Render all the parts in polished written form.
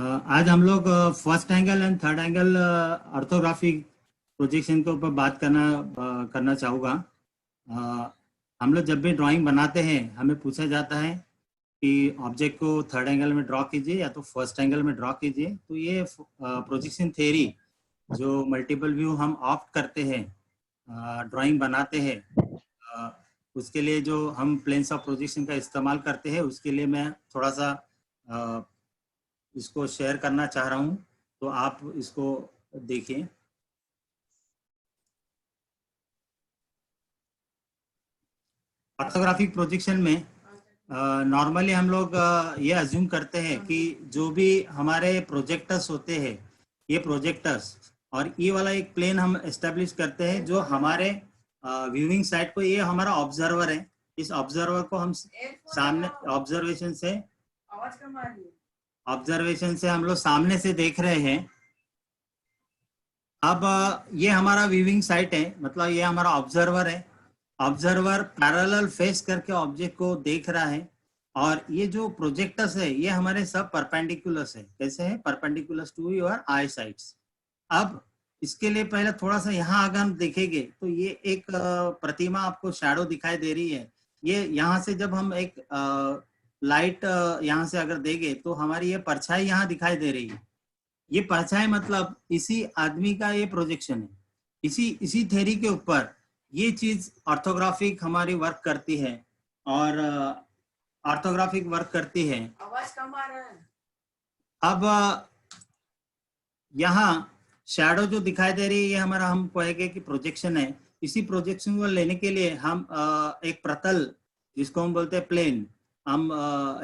आज हम लोग first angle and third angle orthographic projection के ऊपर बात करना चाहूँगा। हम लोग जब भी ड्राइंग बनाते हैं हमें पूछा जाता है कि ऑब्जेक्ट को थर्ड एंगल में ड्रॉ कीजिए या तो फर्स्ट एंगल में ड्रॉ कीजिए। तो ये प्रोजेक्शन थ्योरी जो मल्टीपल व्यू हम ऑप्ट करते हैं ड्राइंग बनाते हैं, उसके लिए जो हम प्लेन्स ऑफ प्रोजेक्शन का इस्तेमाल करते हैं उसके लिए मैं थोड़ा सा इसको शेयर करना चाह रहा हूँ। तो आप इसको देखिए। ऑर्थोग्राफिक प्रोजेक्शन में नॉर्मली हम लोग ये अज्यूम करते हैं कि जो भी हमारे प्रोजेक्टर्स होते हैं, ये प्रोजेक्टर्स और ये वाला एक प्लेन हम एस्टेब्लिश करते हैं जो हमारे व्यूइंग साइड को, ये हमारा ऑब्जर्वर है। इस ऑब्जर्वर को हम सामने ऑब्जर्वेशन से हम लोग सामने से देख रहे हैं। अब ये हमारा व्यूइंग साइट है, मतलब ये हमारा ऑब्जर्वर है। ऑब्जर्वर पैरेलल फेस करके ऑब्जेक्ट को देख रहा है और ये जो प्रोजेक्टर्स है ये हमारे सब परपेंडिकुलर्स है। कैसे है? Perpendiculars to your eye sides. अब इसके लिए पहले थोड़ा सा यहाँ अगर हम देखेंगे तो ये एक प्रतिमा आपको शैडो दिखाई दे रही है। ये यहाँ से जब हम एक लाइट यहाँ से अगर देंगे तो हमारी ये परछाई यहाँ दिखाई दे रही है। ये परछाई मतलब इसी आदमी का ये प्रोजेक्शन है। इसी थ्योरी के ऊपर ये चीज ऑर्थोग्राफिक हमारी वर्क करती है और ऑर्थोग्राफिक वर्क करती है। आवाज कम आ रहा है। अब यहाँ शैडो जो दिखाई दे रही है ये हमारा, हम कहेंगे कि प्रोजेक्शन है। इसी प्रोजेक्शन को लेने के लिए हम एक प्रतल जिसको हम बोलते हैं प्लेन, हम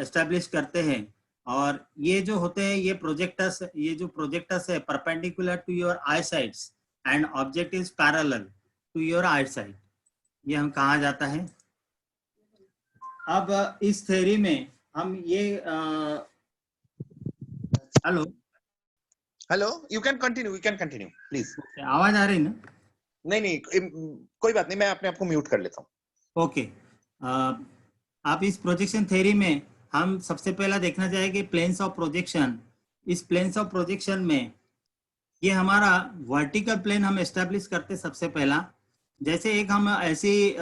एस्टेब्लिश करते हैं। और ये जो होते हैं ये जो प्रोजेक्टर्स है perpendicular to your eye sides and object is parallel to your eye side, ये हम कहा जाता है। अब इस थ्योरी में हम ये hello, you can continue please. आवाज आ रही ना? नहीं, कोई बात नहीं, मैं अपने आप को म्यूट कर लेता हूँ। ओके। आप इस प्रोजेक्शन थ्योरी में हम सबसे पहला देखना चाहेंगे प्लेन्स ऑफ प्रोजेक्शन। इस प्लेन्स ऑफ प्रोजेक्शन में ये हमारा वर्टिकल प्लेन हम एस्टेब्लिश करते सबसे पहला। जैसे एक हम ऐसी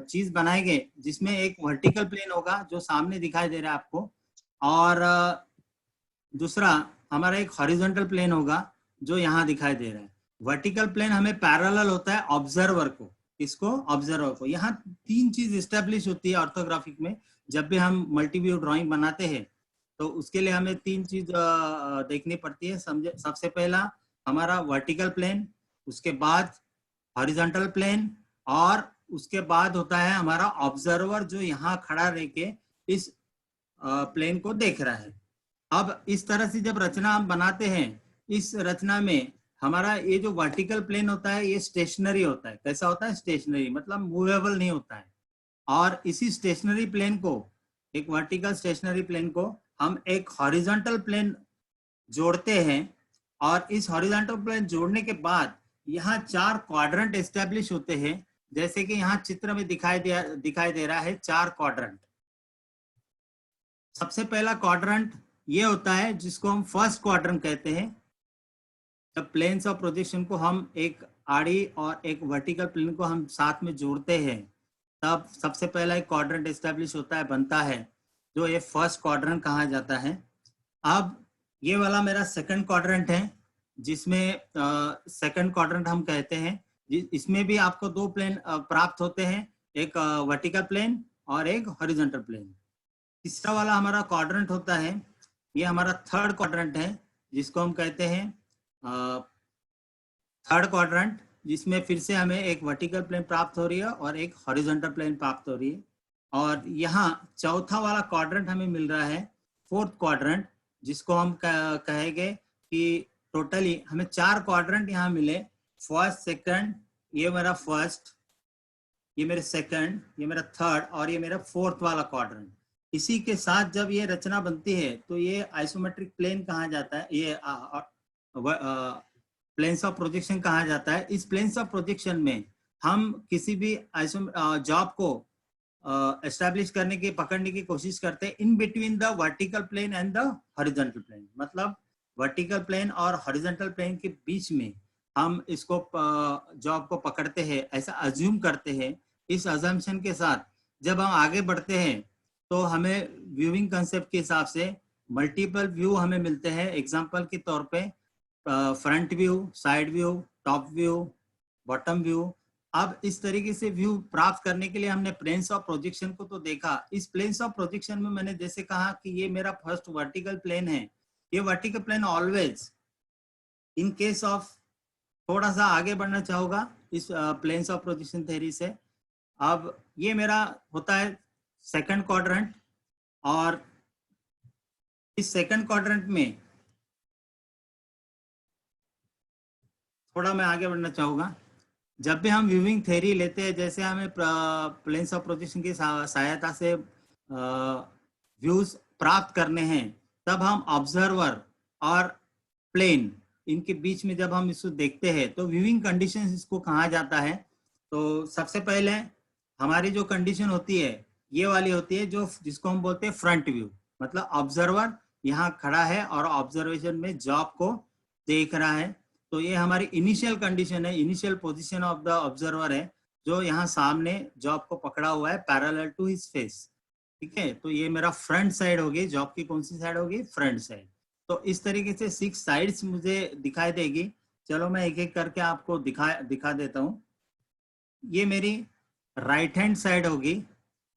चीज बनाएंगे जिसमें एक वर्टिकल प्लेन होगा जो सामने दिखाई दे रहा है आपको, और दूसरा हमारा एक हॉरिजॉन्टल प्लेन होगा जो यहाँ दिखाई दे रहा है। वर्टिकल प्लेन हमें पैरेलल होता है ऑब्जर्वर को। इसको ऑब्जर्वर को, यहाँ तीन चीज एस्टेब्लिश होती है ऑर्थोग्राफिक में। जब भी हम मल्टी व्यू ड्राइंग बनाते हैं तो उसके लिए हमें तीन चीज देखनी पड़ती है। समझे? सबसे पहला हमारा वर्टिकल प्लेन, उसके बाद हॉरिजॉन्टल प्लेन, और उसके बाद होता है हमारा ऑब्जर्वर जो यहाँ खड़ा रह के इस प्लेन को देख रहा है। अब इस तरह से जब रचना हम बनाते हैं, इस रचना में हमारा ये जो वर्टिकल प्लेन होता है ये स्टेशनरी होता है। कैसा होता है? स्टेशनरी, मतलब मूवेबल नहीं होता है। और इसी स्टेशनरी प्लेन को, एक वर्टिकल स्टेशनरी प्लेन को हम एक हॉरिजॉन्टल प्लेन जोड़ते हैं। और इस हॉरिजॉन्टल प्लेन जोड़ने के बाद यहाँ चार क्वाड्रेंट एस्टेब्लिश होते हैं। जैसे कि यहाँ चित्र में दिखाई दे रहा है चार क्वाड्रेंट। सबसे पहला क्वाड्रेंट ये होता है जिसको हम फर्स्ट क्वाड्रेंट कहते हैं। जब प्लेन्स ऑफ प्रोजेक्शन को हम एक आड़ी और एक वर्टिकल प्लेन को हम साथ में जोड़ते हैं तब सबसे पहला एक क्वाड्रेंट एस्टेब्लिश होता है, बनता है, जो ये फर्स्ट क्वाड्रेंट कहा जाता है। अब ये वाला मेरा सेकंड क्वाड्रेंट है जिसमें सेकंड क्वाड्रेंट हम कहते हैं। इसमें भी आपको दो प्लेन प्राप्त होते हैं, एक वर्टिकल प्लेन और एक हॉरिजॉन्टल प्लेन। तीसरा वाला हमारा क्वाड्रेंट होता है, ये हमारा थर्ड क्वाड्रेंट है जिसको हम कहते हैं थर्ड क्वाड्रेंट, जिसमें फिर से हमें एक वर्टिकल प्लेन प्राप्त हो रही है और एक हॉरिजॉन्टल प्लेन प्राप्त हो रही है। और यहाँ चौथा वाला क्वाड्रेंट हमें मिल रहा है फोर्थ क्वाड्रेंट, जिसको हम कहेंगे कि टोटली हमें चार क्वाड्रेंट यहाँ मिले। फर्स्ट, सेकंड, ये मेरा फर्स्ट, ये मेरे सेकंड, ये मेरा थर्ड और ये मेरा फोर्थ वाला क्वाड्रेंट। इसी के साथ जब ये रचना बनती है तो ये आइसोमेट्रिक प्लेन कहा जाता है, ये प्लेन्स ऑफ प्रोजेक्शन कहा जाता है। इस प्लेन्स ऑफ प्रोजेक्शन में हम किसी भी जॉब को एस्टैब्लिश करने की, पकड़ने की कोशिश करते हैं in between the vertical plane and the horizontal plane. मतलब वर्टिकल प्लेन और हॉरिजॉन्टल प्लेन के बीच में हम इसको जॉब को पकड़ते हैं, ऐसा अज्यूम करते हैं। इस अजम्पशन के साथ जब हम आगे बढ़ते हैं तो हमें व्यूइंग कंसेप्ट के हिसाब से मल्टीपल व्यू हमें मिलते हैं। एग्जांपल के तौर पे front view, side view, top view, bottom view. अब इस तरीके से व्यू प्राप्त करने के लिए हमने प्लेन्स ऑफ प्रोजेक्शन को तो देखा। इस प्लेन्स ऑफ प्रोजेक्शन में मैंने जैसे कहा कि ये मेरा फर्स्ट वर्टिकल प्लेन है। ये vertical plane always in case of, थोड़ा सा आगे बढ़ना चाहूंगा इस प्लेन्स ऑफ प्रोजेक्शन थ्योरी से। अब ये मेरा होता है सेकंड क्वाड्रेंट, और इस सेकंड क्वाड्रेंट में थोड़ा मैं आगे बढ़ना चाहूंगा। जब भी हम व्यूइंग थ्योरी लेते हैं, जैसे हमें प्लेन्स ऑफ प्रोजेक्शन की सहायता से व्यूज प्राप्त करने हैं, तब हम ऑब्जर्वर और प्लेन इनके बीच में जब हम इसको देखते हैं तो व्यूइंग कंडीशन इसको कहा जाता है। तो सबसे पहले हमारी जो कंडीशन होती है ये वाली होती है, जो जिसको हम बोलते हैं फ्रंट व्यू। मतलब ऑब्जर्वर यहाँ खड़ा है और ऑब्जर्वेशन में जॉब को देख रहा है। तो ये हमारी इनिशियल कंडीशन है, initial position of the observer है, जो यहाँ सामने जॉब को पकड़ा हुआ है पैरेलल टू हिज फेस। ठीक है, तो ये मेरा फ्रंट साइड होगी। जॉब की कौन सी साइड होगी? Front side. तो इस तरीके से 6 साइड्स मुझे दिखाई देगी। चलो मैं एक एक करके आपको दिखा देता हूँ। ये मेरी राइट हैंड साइड होगी।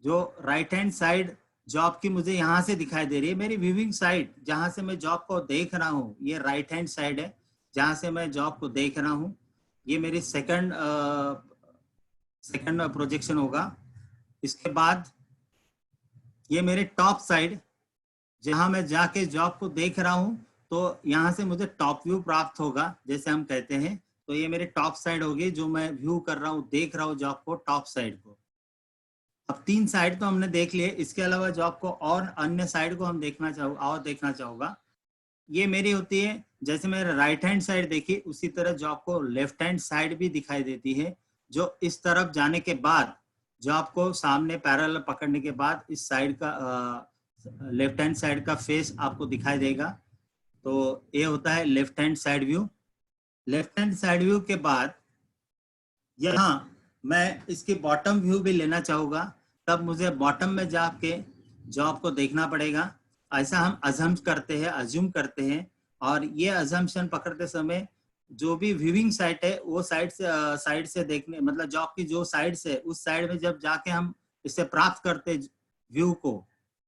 जो राइट हैंड साइड जॉब की मुझे यहाँ से दिखाई दे रही है, मेरी व्यूइंग साइड जहाँ से मैं जॉब को देख रहा हूँ, ये राइट हैंड साइड है जहाँ से मैं जॉब को देख रहा हूँ। ये मेरी सेकंड प्रोजेक्शन होगा। इसके बाद ये मेरे टॉप साइड, जहां मैं जाके जॉब को देख रहा हूं, तो यहाँ से मुझे टॉप व्यू प्राप्त होगा जैसे हम कहते हैं। तो ये मेरे टॉप साइड होगी, जो मैं व्यू कर रहा हूँ, देख रहा हूँ जॉब को, टॉप साइड को। अब 3 साइड तो हमने देख लिए, इसके अलावा जॉब को और अन्य साइड को हम देखना चाहूंगा। ये मेरी होती है, जैसे मैंने राइट हैंड साइड देखी उसी तरह जॉब को लेफ्ट हैंड साइड भी दिखाई देती है, जो इस तरफ जाने के बाद जॉब को सामने पैरेलल पकड़ने के बाद इस साइड का लेफ्ट हैंड साइड का फेस आपको दिखाई देगा। तो ये होता है left hand side view. Left hand side view के बाद यहाँ मैं इसकी बॉटम व्यू भी लेना चाहूंगा, तब मुझे बॉटम में जाके जॉब को देखना पड़ेगा। ऐसा हम अज्यूम करते हैं। और ये अजम्पशन पकड़ते समय जो भी व्यूइंग साइट है वो साइड से देखने, मतलब जॉब की जो साइड से, उस साइड में जब जाके हम इसे प्राप्त करते व्यू को,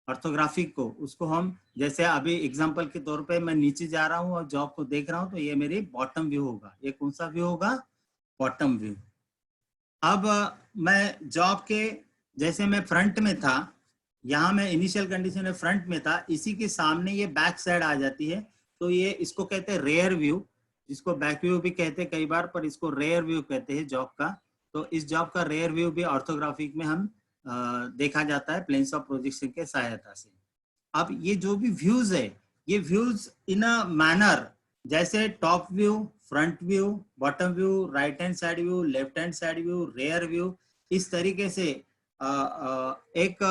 ऑर्थोग्राफिक को, उसको हम, जैसे अभी एग्जांपल के तौर पे मैं नीचे जा रहा हूँ और जॉब को देख रहा हूँ, तो ये मेरी बॉटम व्यू होगा। ये कौन सा व्यू होगा? Bottom view. अब मैं जॉब के, जैसे मैं फ्रंट में था, यहाँ मैं इनिशियल कंडीशन में फ्रंट में था, इसी के सामने ये बैक साइड आ जाती है। तो ये इसको कहते हैं रेयर व्यू, जिसको बैक व्यू भी कहते हैं कई बार, पर इसको रेयर व्यू कहते हैं जॉब का। तो इस जॉब का रेयर व्यू भी ऑर्थोग्राफिक में हम देखा जाता है प्लेन्स ऑफ प्रोजेक्शन के सहायता से। अब ये जो भी व्यूज है, ये व्यूज इन अ मैनर, जैसे top view, front view, bottom view, right hand side view, left hand side view, rear view, इस तरीके से एक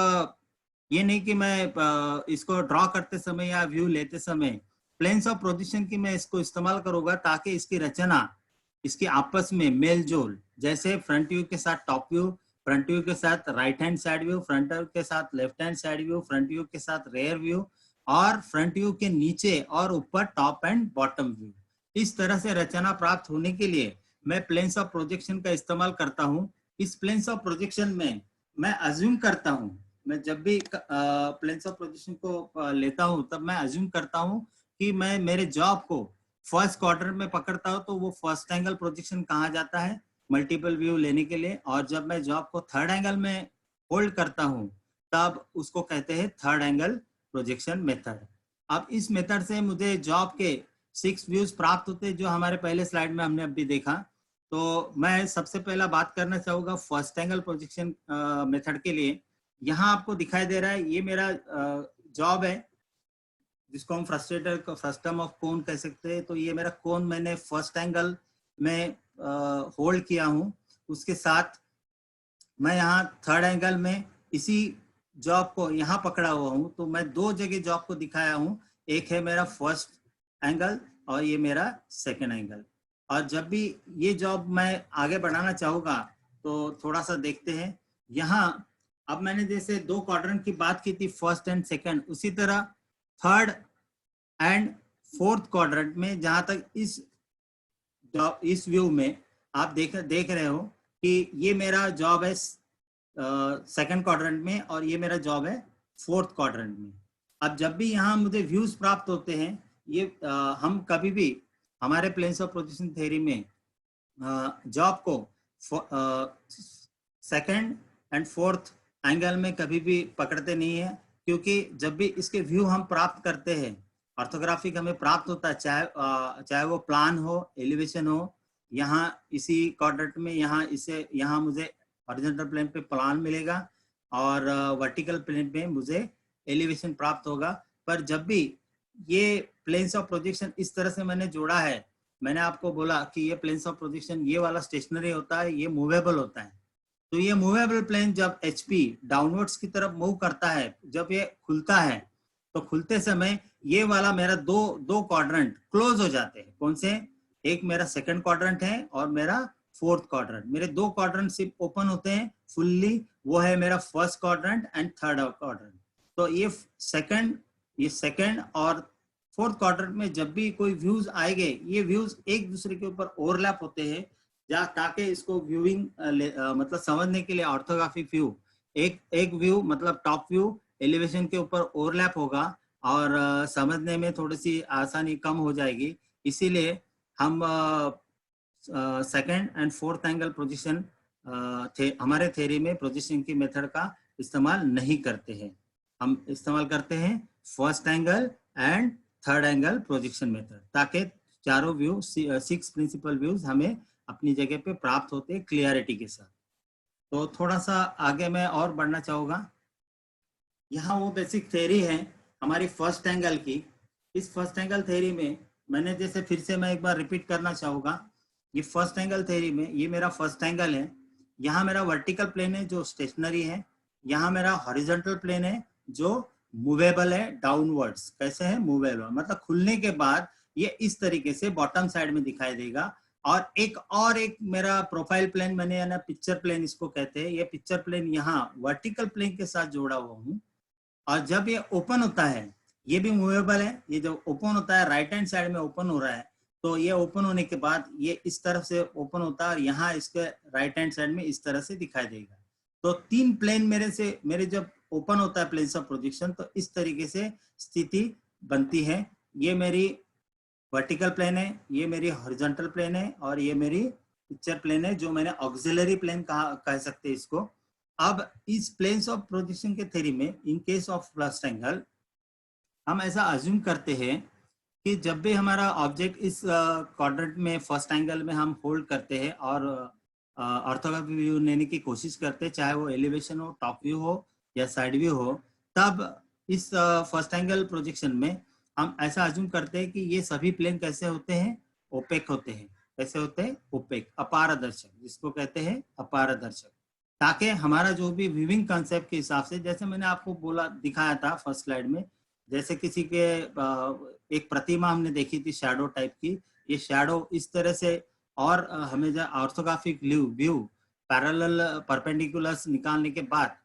ये नहीं कि मैं इसको ड्रॉ करते समय या व्यू लेते समय प्लेन्स ऑफ प्रोजेक्शन की मैं इसको इस्तेमाल करूंगा, ताकि इसकी रचना, इसकी आपस में मेल जोल, जैसे फ्रंट व्यू के साथ टॉप व्यू, फ्रंट व्यू के साथ right hand side view, front view के साथ left hand side view, front view के साथ रेयर व्यू, और फ्रंट व्यू के नीचे और ऊपर टॉप एंड बॉटम व्यू। इस तरह से रचना प्राप्त होने के लिए मैं प्लेन्स ऑफ प्रोजेक्शन का इस्तेमाल करता हूँ। इस प्लेन्स ऑफ प्रोजेक्शन में मैं अज्यूम करता हूँ, मैं जब भी प्लेन्स ऑफ प्रोजेक्शन को लेता हूँ, तब मैं अज्यूम करता हूँ कि मैं मेरे जॉब को फर्स्ट क्वार्टर में पकड़ता हूँ, तो वो फर्स्ट एंगल प्रोजेक्शन कहा जाता है मल्टीपल व्यू लेने के लिए। और जब मैं जॉब को थर्ड एंगल में होल्ड करता हूँ, तब उसको कहते हैं थर्ड एंगल प्रोजेक्शन मेथड। अब इस मेथड से मुझे जॉब के 6 व्यूज प्राप्त होते हैं, जो हमारे पहले स्लाइड में हमने अभी देखा। तो मैं सबसे पहला बात करना चाहूंगा फर्स्ट एंगल प्रोजेक्शन मेथड के लिए। यहाँ आपको दिखाई दे रहा है, ये मेरा जॉब है, जिसको हम फ्रस्टम ऑफ कोन कह सकते हैं। तो ये मेरा कोन मैंने फर्स्ट एंगल में होल्ड किया हूँ। उसके साथ मैं यहाँ थर्ड एंगल में इसी जॉब को यहाँ पकड़ा हुआ हूँ, तो मैं दो जगह जॉब को दिखाया हूँ। एक है मेरा फर्स्ट एंगल और ये मेरा सेकंड एंगल। और जब भी ये जॉब मैं आगे बढ़ाना चाहूँगा तो थोड़ा सा देखते हैं। यहाँ अब मैंने जैसे दो क्वाड्रेंट की बात की थी, फर्स्ट एंड सेकंड, उसी तरह थर्ड एंड फोर्थ क्वाड्रेंट में, जहां तक इस व्यू में आप देख रहे हो कि ये मेरा जॉब है सेकंड क्वाड्रेंट में और ये मेरा जॉब है फोर्थ क्वाड्रेंट में। अब जब भी यहाँ मुझे व्यूज प्राप्त होते हैं, ये हम कभी भी हमारे प्लेन्स ऑफ प्रोजेक्शन थ्योरी में जॉब को सेकंड एंड फोर्थ एंगल में कभी भी पकड़ते नहीं है, क्योंकि जब भी इसके व्यू हम प्राप्त करते हैं, ऑर्थोग्राफिक हमें प्राप्त होता है, चाहे वो प्लान हो, एलिवेशन हो, यहाँ इसी क्वाड्रेंट में यहाँ मुझे हॉरिजॉन्टल प्लेन पे प्लान मिलेगा और वर्टिकल प्लेन पे मुझे एलिवेशन प्राप्त होगा। पर जब भी ये प्लेन्स ऑफ प्रोजेक्शन इस तरह से मैंने जोड़ा है, मैंने आपको बोला कि ये प्लेन्स ऑफ प्रोजेक्शन ये वाला स्टेशनरी होता है, ये मूवेबल होता है। तो ये मूवेबल प्लेन जब एचपी डाउनवर्ड्स की तरफ मूव करता है, जब ये खुलता है, तो खुलते समय ये वाला मेरा दो क्वाड्रेंट क्लोज हो जाते हैं। कौन से? एक मेरा सेकंड क्वाड्रेंट है और मेरा फोर्थ क्वाड्रेंट। मेरे दो क्वाड्रेंट सिर्फ ओपन होते हैं फुल्ली, वो है मेरा first quadrant and third quadrant. तो ये सेकंड और फोर्थ क्वाड्रेंट में जब भी कोई व्यूज आएंगे, ये व्यूज एक दूसरे के ऊपर ओवरलैप होते हैं, ताकि इसको व्यूइंग मतलब समझने के लिए ऑर्थोग्राफिक व्यू, एक व्यू मतलब टॉप व्यू एलिवेशन के ऊपर ओवरलैप होगा और समझने में थोड़ी सी आसानी कम हो जाएगी। इसीलिए हम second and fourth angle projection हमारे थ्योरी में प्रोजेक्शन की मेथड का इस्तेमाल नहीं करते हैं। हम इस्तेमाल करते हैं first angle and third angle projection method, ताकि चारों व्यू 6 प्रिंसिपल व्यूज हमें अपनी जगह पे प्राप्त होते हैं क्लियरिटी के साथ। तो थोड़ा सा आगे मैं और बढ़ना चाहूँगा। यहाँ वो बेसिक थ्योरी है हमारी फर्स्ट एंगल की। इस फर्स्ट एंगल थ्योरी में मैंने जैसे फिर से मैं एक बार रिपीट करना चाहूँगा, ये फर्स्ट एंगल थ्योरी में ये मेरा फर्स्ट एंगल है, यहाँ मेरा वर्टिकल प्लेन है जो स्टेशनरी है, यहाँ मेरा हॉरिजॉन्टल प्लेन है जो मूवेबल है डाउनवर्ड्स। कैसे है? मूवेबल मतलब खुलने के बाद ये इस तरीके से बॉटम साइड में दिखाई देगा। और एक मेरा प्रोफाइल प्लेन, मैंने ना पिक्चर प्लेन इसको कहते हैं, ये पिक्चर प्लेन यहाँ वर्टिकल प्लेन के साथ जोड़ा हुआ हूँ। और जब ये ओपन होता है, ये भी मूवेबल है, ये जो ओपन होता है राइट हैंड साइड में ओपन हो रहा है, तो ये ओपन होने के बाद ये इस तरफ से ओपन होता है और यहाँ इसके राइट हैंड साइड में इस तरह से दिखाई देगा। तो तीन प्लेन मेरे जब ओपन होता है प्लेन्स ऑफ प्रोजेक्शन, तो इस तरीके से स्थिति बनती है। ये मेरी वर्टिकल प्लेन है, ये मेरी हॉरिजॉन्टल प्लेन है और ये मेरी पिक्चर प्लेन है, जो मैंने ऑक्सिलरी प्लेन कह सकते हैं इसको। अब इस प्लेन्स ऑफ प्रोजेक्शन के थ्योरी में इन केस ऑफ फर्स्ट एंगल हम ऐसा अज्यूम करते हैं कि जब भी हमारा ऑब्जेक्ट इस क्वाड्रेंट में फर्स्ट एंगल में हम होल्ड करते हैं और ऑर्थोग्राफिक व्यू लेने की कोशिश करते हैं, चाहे वो एलिवेशन हो, टॉप व्यू हो या साइड व्यू हो, तब इस फर्स्ट एंगल प्रोजेक्शन में हम ऐसा अज्यूम करते हैं कि ये सभी प्लेन कैसे होते हैं? ओपेक होते हैं। कैसे होते हैं? ओपेक, अपारदर्शक, जिसको कहते हैं अपारदर्शक, ताकि हमारा जो भी व्यूइंग कंसेप्ट के हिसाब से, जैसे मैंने आपको बोला दिखाया था फर्स्ट स्लाइड में, जैसे किसी के एक प्रतिमा हमने देखी थी शैडो टाइप की, ये शैडो इस तरह से, और हमें जो ऑर्थोग्राफिक व्यू पैरेलल परपेंडिकुलर्स निकालने के बाद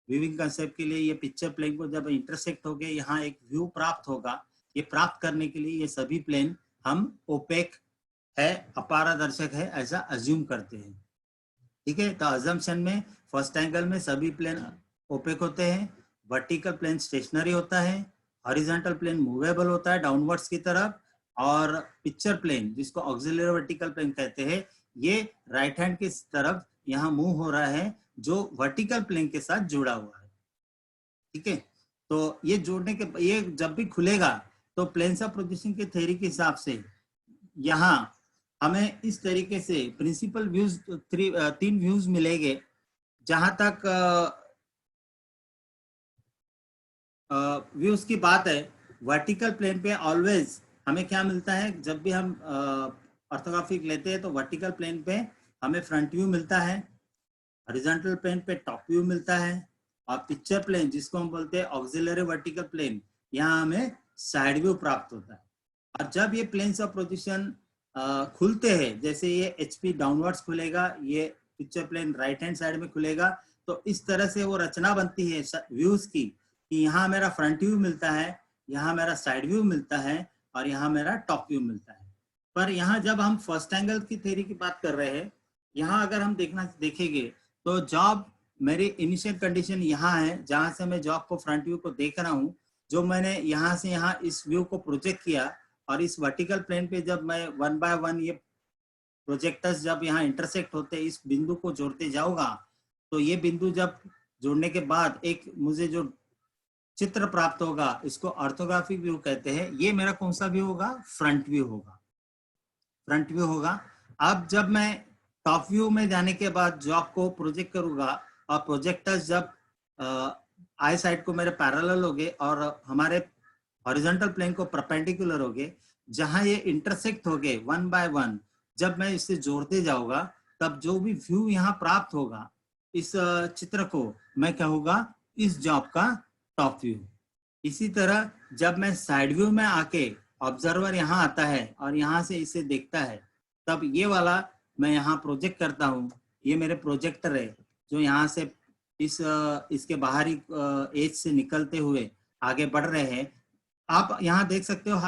व्यूइंग कंसेप्ट के लिए ये पिक्चर प्लेन को जब इंटरसेक्ट हो गए यहाँ एक व्यू प्राप्त होगा, ये प्राप्त करने के लिए ये सभी प्लेन हम ओपेक है, अपारदर्शक है, ऐसा अज्यूम करते हैं। ठीक है, तो अजम्पशन में फर्स्ट एंगल में सभी प्लेन ओपेक होते हैं, वर्टिकल प्लेन स्टेशनरी होता है, हॉरिजॉन्टल प्लेन मूवेबल होता है डाउनवर्ड्स की तरफ, और पिक्चर प्लेन जिसको ऑक्सिलरी वर्टिकल प्लेन कहते हैं, ये राइट हैंड की तरफ यहाँ मूव हो रहा है, जो वर्टिकल प्लेन के साथ जुड़ा हुआ है। ठीक है, तो ये जोड़ने के ये जब भी खुलेगा तो प्लेन्स ऑफ प्रोजेक्शन के थ्योरी के हिसाब से यहाँ हमें इस तरीके से प्रिंसिपल व्यूज 3 व्यूज मिलेंगे। जहां तक व्यूज की बात है, वर्टिकल प्लेन पे ऑलवेज हमें क्या मिलता है? जब भी हम ऑर्थोग्राफिक लेते हैं तो वर्टिकल प्लेन पे हमें फ्रंट व्यू मिलता है, हॉरिजॉन्टल प्लेन पे टॉप व्यू मिलता है, और पिक्चर प्लेन जिसको हम बोलते हैं ऑक्सिलरी वर्टिकल प्लेन, यहाँ हमें साइड व्यू प्राप्त होता है। और जब ये प्लेन्स ऑफ प्रोजेक्शन खुलते हैं, जैसे ये HP डाउनवर्ड्स खुलेगा, ये picture plane right hand side में खुलेगा, तो इस तरह से वो रचना बनती है व्यूज की कि यहाँ मेरा फ्रंट व्यू मिलता है, यहाँ मेरा साइड व्यू मिलता है और यहाँ मेरा टॉप व्यू मिलता है। पर यहाँ जब हम फर्स्ट एंगल की थ्योरी की बात कर रहे हैं, यहाँ अगर हम देखेंगे तो जॉब मेरी इनिशियल कंडीशन यहाँ है, जहां से मैं जॉब को फ्रंट व्यू को देख रहा हूँ, जो मैंने यहाँ से यहाँ इस व्यू को प्रोजेक्ट किया और इस वर्टिकल प्लेन पे जब मैं 1 बाय 1 ये प्रोजेक्टर्स जब यहाँ इंटरसेक्ट होते इस बिंदु को जोड़ते जाऊंगा, तो ये बिंदु जब जोड़ने के बाद एक मुझे जो चित्र प्राप्त होगा, इसको ऑर्थोग्राफिक व्यू कहते हैं। ये मेरा कौन सा व्यू होगा? फ्रंट व्यू होगा, फ्रंट व्यू होगा। अब जब मैं टॉप व्यू में जाने के बाद जॉब को प्रोजेक्ट करूंगा और प्रोजेक्टर्स जब आई साइड को मेरे पैरेलल होंगे और हमारे हॉरिजॉन्टल प्लेन को परपेंडिकुलर होंगे, जहां ये इंटरसेक्ट होंगे 1 बाय 1, जब मैं इससे जोड़ते जाऊंगा तब जो भी व्यू यहाँ प्राप्त होगा, इस चित्र को मैं कहूँगा इस जॉब का टॉप व्यू। इसी तरह जब मैं साइड व्यू में आके ऑब्जर्वर यहाँ आता है और यहाँ से इसे देखता है, तब ये वाला मैं यहाँ प्रोजेक्ट करता हूँ। ये मेरे प्रोजेक्टर है जो यहाँ से इसके बाहरी एज से निकलते हुए आगे बढ़ रहे हैं। आप यहाँ देख सकते हो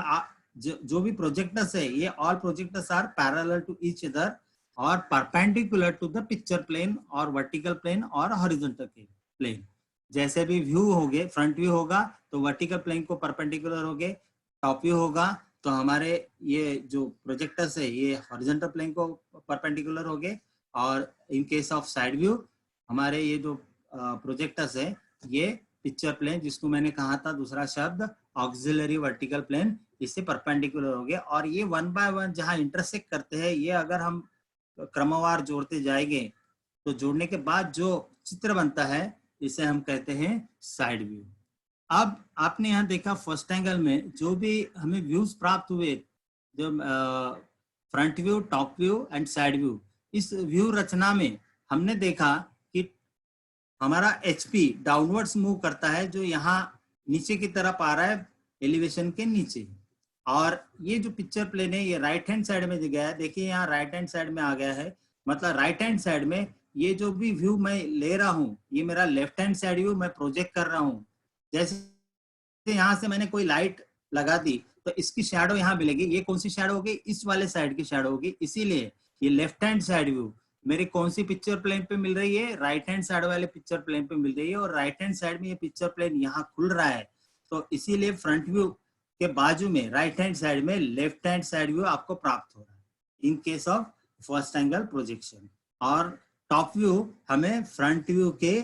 जो भी प्रोजेक्टर्स है, ये all projectors are parallel to each other और perpendicular to the picture plane और वर्टिकल प्लेन और हॉरिजॉन्टल प्लेन। जैसे भी व्यू होगे, फ्रंट व्यू होगा तो वर्टिकल प्लेन को परपेंडिकुलर होगे, टॉप व्यू होगा तो हमारे ये जो प्रोजेक्टर्स है ये हॉरिजॉन्टल प्लेन को परपेंडिकुलर होगे, और in case of side view हमारे ये जो प्रोजेक्टर्स है ये पिक्चर प्लेन, जिसको मैंने कहा था दूसरा शब्द ऑक्सिलरी वर्टिकल प्लेन, इससे परपेंडिकुलर हो गया। और ये 1 बाय 1 जहां इंटरसेक्ट करते हैं, ये अगर हम क्रमवार जोड़ते जाएंगे तो जोड़ने के बाद जो चित्र बनता है इसे हम कहते हैं साइड व्यू। अब आपने यहाँ देखा फर्स्ट एंगल में जो भी हमें व्यूज प्राप्त हुए, जो front view, top view and side view, इस व्यू रचना में हमने देखा कि हमारा HP डाउनवर्ड्स मूव करता है, जो यहाँ नीचे की तरफ आ रहा है एलिवेशन के नीचे। और ये जो पिक्चर प्लेन है ये राइट हैंड साइड में गया है, देखिए यहाँ राइट हैंड साइड में आ गया है, मतलब राइट हैंड साइड में ये जो भी व्यू मैं ले रहा हूँ ये मेरा लेफ्ट हैंड साइड व्यू मैं प्रोजेक्ट कर रहा हूँ। जैसे यहाँ से मैंने कोई लाइट लगा दी तो इसकी शैडो यहाँ मिलेगी, ये कौन सी शैडो होगी? इस वाले साइड की शैडो होगी, इसीलिए ये लेफ्ट हैंड साइड व्यू मेरे कौन सी पिक्चर प्लेन पे मिल रही है? राइट हैंड साइड वाले पिक्चर प्लेन पे मिल रही है, और राइट हैंड साइड में ये पिक्चर प्लेन यहाँ खुल रहा है, तो इसीलिए फ्रंट व्यू के बाजू में राइट हैंड साइड में लेफ्ट हैंड साइड व्यू आपको प्राप्त हो रहा है in case of first angle projection. और टॉप व्यू हमें फ्रंट व्यू के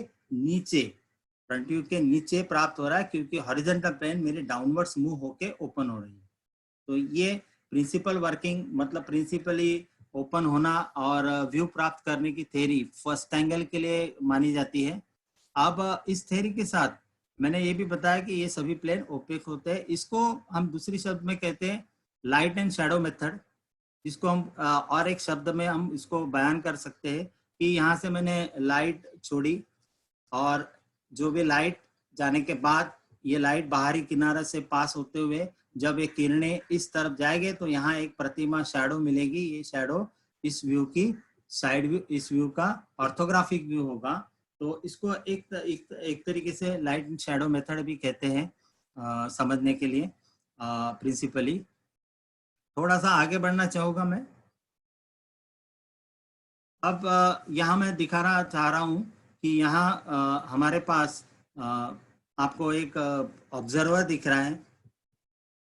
नीचे प्राप्त हो रहा है, क्योंकि हॉरिजॉन्टल प्लेन मेरे डाउनवर्ड्स मूव होके ओपन हो रही है। तो ये प्रिंसिपल वर्किंग, मतलब प्रिंसिपली ओपन होना और व्यू प्राप्त करने की थ्योरी फर्स्ट एंगल के लिए मानी जाती है। अब इस थ्योरी के साथ मैंने ये भी बताया कि ये सभी प्लेन ओपेक होते हैं। इसको हम दूसरी शब्द में कहते हैं लाइट एंड शैडो मेथड, जिसको हम और एक शब्द में हम इसको बयान कर सकते हैं कि यहाँ से मैंने लाइट छोड़ी और जो भी लाइट जाने के बाद ये लाइट बाहरी किनारा से पास होते हुए जब ये किरणें इस तरफ जाएंगे तो यहाँ एक प्रतिमा शैडो मिलेगी। ये शैडो इस व्यू की साइड व्यू, इस व्यू का ऑर्थोग्राफिक व्यू होगा। तो इसको एक तरीके से लाइट एंड शैडो मेथड भी कहते हैं समझने के लिए प्रिंसिपली। थोड़ा सा आगे बढ़ना चाहूंगा मैं। अब यहाँ मैं दिखाना चाह रहा हूँ कि यहाँ हमारे पास आपको एक ऑब्जर्वर दिख रहा है।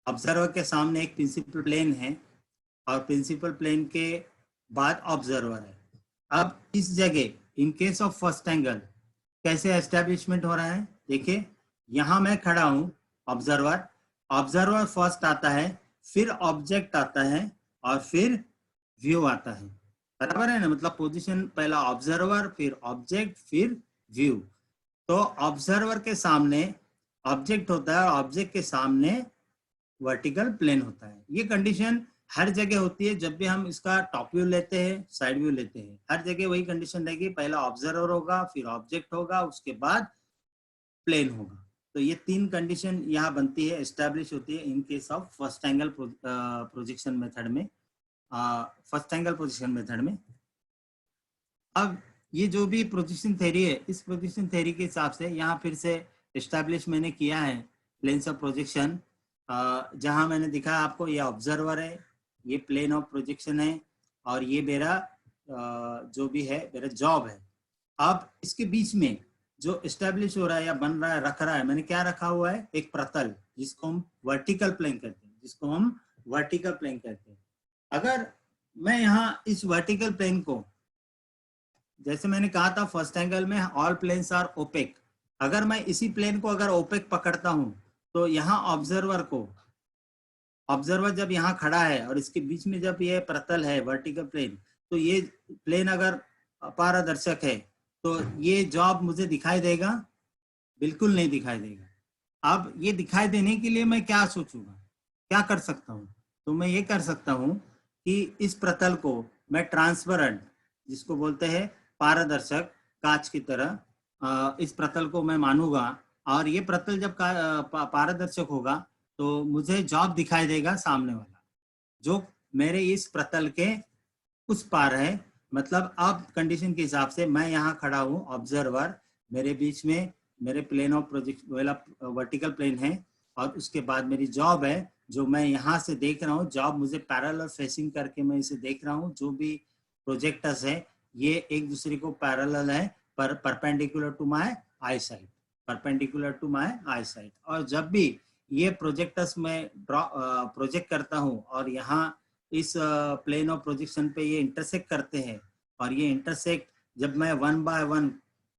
ऑब्जर्वर के सामने एक प्रिंसिपल प्लेन है और प्रिंसिपल प्लेन के बाद ऑब्जर्वर है। अब इस जगह इन केस ऑफ फर्स्ट एंगल कैसे एस्टेब्लिशमेंट हो रहा है, देखिए यहाँ मैं खड़ा हूँ, ऑब्जर्वर फर्स्ट आता है, फिर ऑब्जेक्ट आता है और फिर व्यू आता है, बराबर है ना? मतलब पोजीशन पहला ऑब्जर्वर, फिर ऑब्जेक्ट, फिर व्यू। तो ऑब्जर्वर के सामने ऑब्जेक्ट होता है, ऑब्जेक्ट के सामने वर्टिकल प्लेन होता है। ये कंडीशन हर जगह होती है जब भी हम इसका टॉप व्यू लेते हैं, साइड व्यू लेते हैं, हर जगह वही कंडीशन रहेगी। पहला ऑब्जर्वर होगा, फिर ऑब्जेक्ट होगा, उसके बाद प्लेन होगा। तो ये तीन कंडीशन यहाँ बनती है, एस्टैब्लिश होती है in case of first angle projection method में, फर्स्ट एंगल प्रोजेक्शन मेथड में। अब ये जो भी प्रोजेक्शन थ्योरी है, इस प्रोजेक्शन थ्योरी के हिसाब से यहाँ फिर से एस्टैब्लिश मैंने किया है प्लेन्स ऑफ प्रोजेक्शन, जहाँ मैंने दिखाया आपको ये ऑब्जर्वर है, ये प्लेन ऑफ प्रोजेक्शन है, और ये मेरा जो भी है मेरा जॉब है। अब इसके बीच में जो एस्टैब्लिश हो रहा है या बन रहा है, रख रहा है, मैंने क्या रखा हुआ है, एक प्रतल जिसको हम वर्टिकल प्लेन कहते हैं, अगर मैं यहाँ इस वर्टिकल प्लेन को, जैसे मैंने कहा था फर्स्ट एंगल में ऑल प्लेन्स आर ओपेक, अगर मैं इसी प्लेन को अगर ओपेक पकड़ता हूं तो यहाँ ऑब्जर्वर जब यहाँ खड़ा है और इसके बीच में जब ये प्रतल है वर्टिकल प्लेन, तो ये प्लेन अगर अपारदर्शक है तो ये जॉब मुझे दिखाई देगा? बिल्कुल नहीं दिखाई देगा। अब ये दिखाई देने के लिए मैं क्या सोचूंगा, क्या कर सकता हूँ? तो मैं ये कर सकता हूँ कि इस प्रतल को मैं ट्रांसपेरेंट, जिसको बोलते हैं पारदर्शक कांच की तरह, इस प्रतल को मैं मानूंगा, और ये प्रतल जब पारदर्शक होगा तो मुझे जॉब दिखाई देगा सामने वाला, जो मेरे इस प्रतल के उस पार है। मतलब अब कंडीशन के हिसाब से मैं यहाँ खड़ा हूँ ऑब्जर्वर, मेरे बीच में मेरे plane of project vertical plane है, और उसके बाद मेरी जॉब है जो मैं यहाँ से देख रहा हूँ, जॉब मुझे पैरेलल फेसिंग करके मैं इसे देख रहा हूँ। जो भी प्रोजेक्टर्स है ये एक दूसरे को पैरेलल है, पर perpendicular to my eye sight, और जब भी ये प्रोजेक्टर्स में प्रोजेक्ट करता हूँ और यहाँ इस प्लेन ऑफ प्रोजेक्शन पे ये इंटरसेक्ट करते हैं, और ये इंटरसेक्ट जब मैं वन बाय वन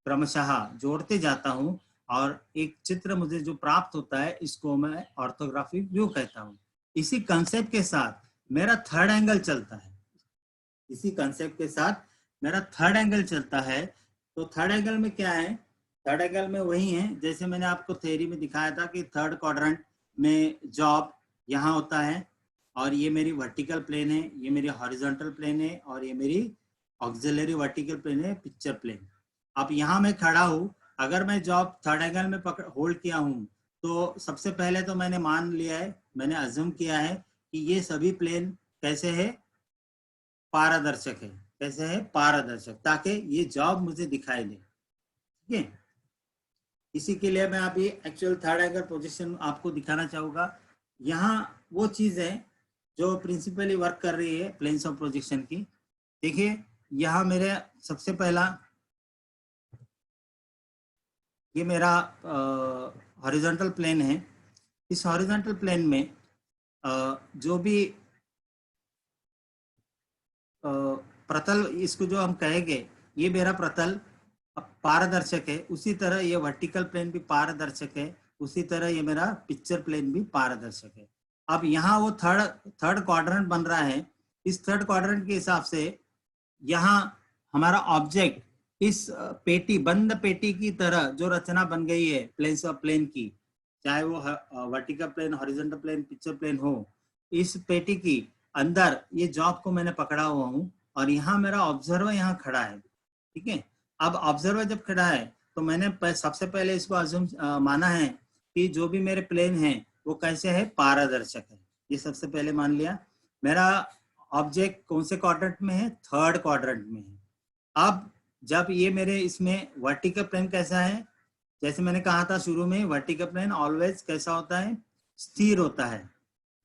क्रमशः जोड़ते जाता हूँ और एक चित्र मुझे जो प्राप्त होता है, इसको मैं ऑर्थोग्राफिक व्यू कहता हूँ। इसी कंसेप्ट के साथ मेरा थर्ड एंगल चलता है, तो थर्ड एंगल में क्या है? थर्ड एंगल में वही है जैसे मैंने आपको थ्योरी में दिखाया था कि थर्ड क्वाड्रेंट में जॉब यहाँ होता है, और ये मेरी वर्टिकल प्लेन है, ये मेरी हॉरिजॉन्टल प्लेन है, और ये मेरी ऑक्सिलरी वर्टिकल प्लेन है, पिक्चर प्लेन। अब यहाँ मैं खड़ा हूँ, अगर मैं जॉब थर्ड एंगल में होल्ड किया हूँ, तो सबसे पहले तो मैंने मान लिया है, मैंने अज्यूम किया है कि ये सभी प्लेन कैसे है? पारदर्शक है। कैसे है? पारदर्शक, ताकि ये जॉब मुझे दिखाई दे। ठीक है, इसी के लिए मैं अभी एक्चुअल थर्ड एंगल पोजीशन आपको दिखाना चाहूंगा। यहाँ वो चीज है जो प्रिंसिपली वर्क कर रही है प्लेन्स ऑफ प्रोजेक्शन की। देखिए यहाँ मेरे सबसे पहला ये मेरा हॉरिजॉन्टल प्लेन है। इस हॉरिजॉन्टल प्लेन में जो भी प्रतल, इसको जो हम कहेंगे, ये मेरा प्रतल पारदर्शक है, उसी तरह ये वर्टिकल प्लेन भी पारदर्शक है, उसी तरह ये मेरा पिक्चर प्लेन भी पारदर्शक है। अब यहाँ वो थर्ड क्वाड्रेंट बन रहा है। इस थर्ड क्वाड्रेंट के हिसाब से यहाँ हमारा ऑब्जेक्ट इस पेटी, बंद पेटी की तरह जो रचना बन गई है प्लेन्स ऑफ प्लेन की, चाहे वो vertical plane, horizontal plane, picture plane हो, इस पेटी की अंदर ये जॉब को मैंने पकड़ा हुआ हूँ, और यहाँ मेरा ऑब्जर्वर यहाँ खड़ा है। ठीक है, अब ऑब्जर्वर जब खड़ा है तो मैंने सबसे पहले इसको अज्यूम माना है कि जो भी मेरे प्लेन है वो कैसे है? पारदर्शक है। ये सबसे पहले मान लिया। मेरा ऑब्जेक्ट कौन से क्वाड्रेंट में है? थर्ड क्वाड्रेंट में है। अब जब ये मेरे इसमें वर्टिकल प्लेन कैसा है? जैसे मैंने कहा था शुरू में, वर्टिकल प्लेन ऑलवेज कैसा होता है? स्थिर होता है,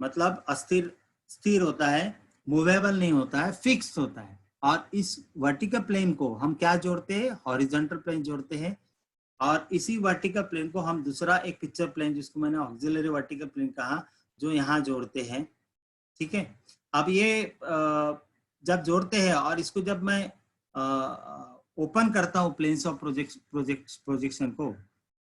मतलब स्थिर होता है, मूवेबल नहीं होता है, फिक्स होता है। और इस वर्टिकल प्लेन को हम क्या जोड़ते हैं? हॉरिजॉन्टल प्लेन जोड़ते हैं, और इसी वर्टिकल प्लेन को हम दूसरा एक पिक्चर प्लेन, जिसको मैंने ऑक्सिलरी वर्टिकल प्लेन कहा, जो यहाँ जोड़ते हैं। ठीक है, अब ये जब जोड़ते हैं और इसको जब मैं ओपन करता हूँ प्लेन्स ऑफ प्रोजेक्शन को,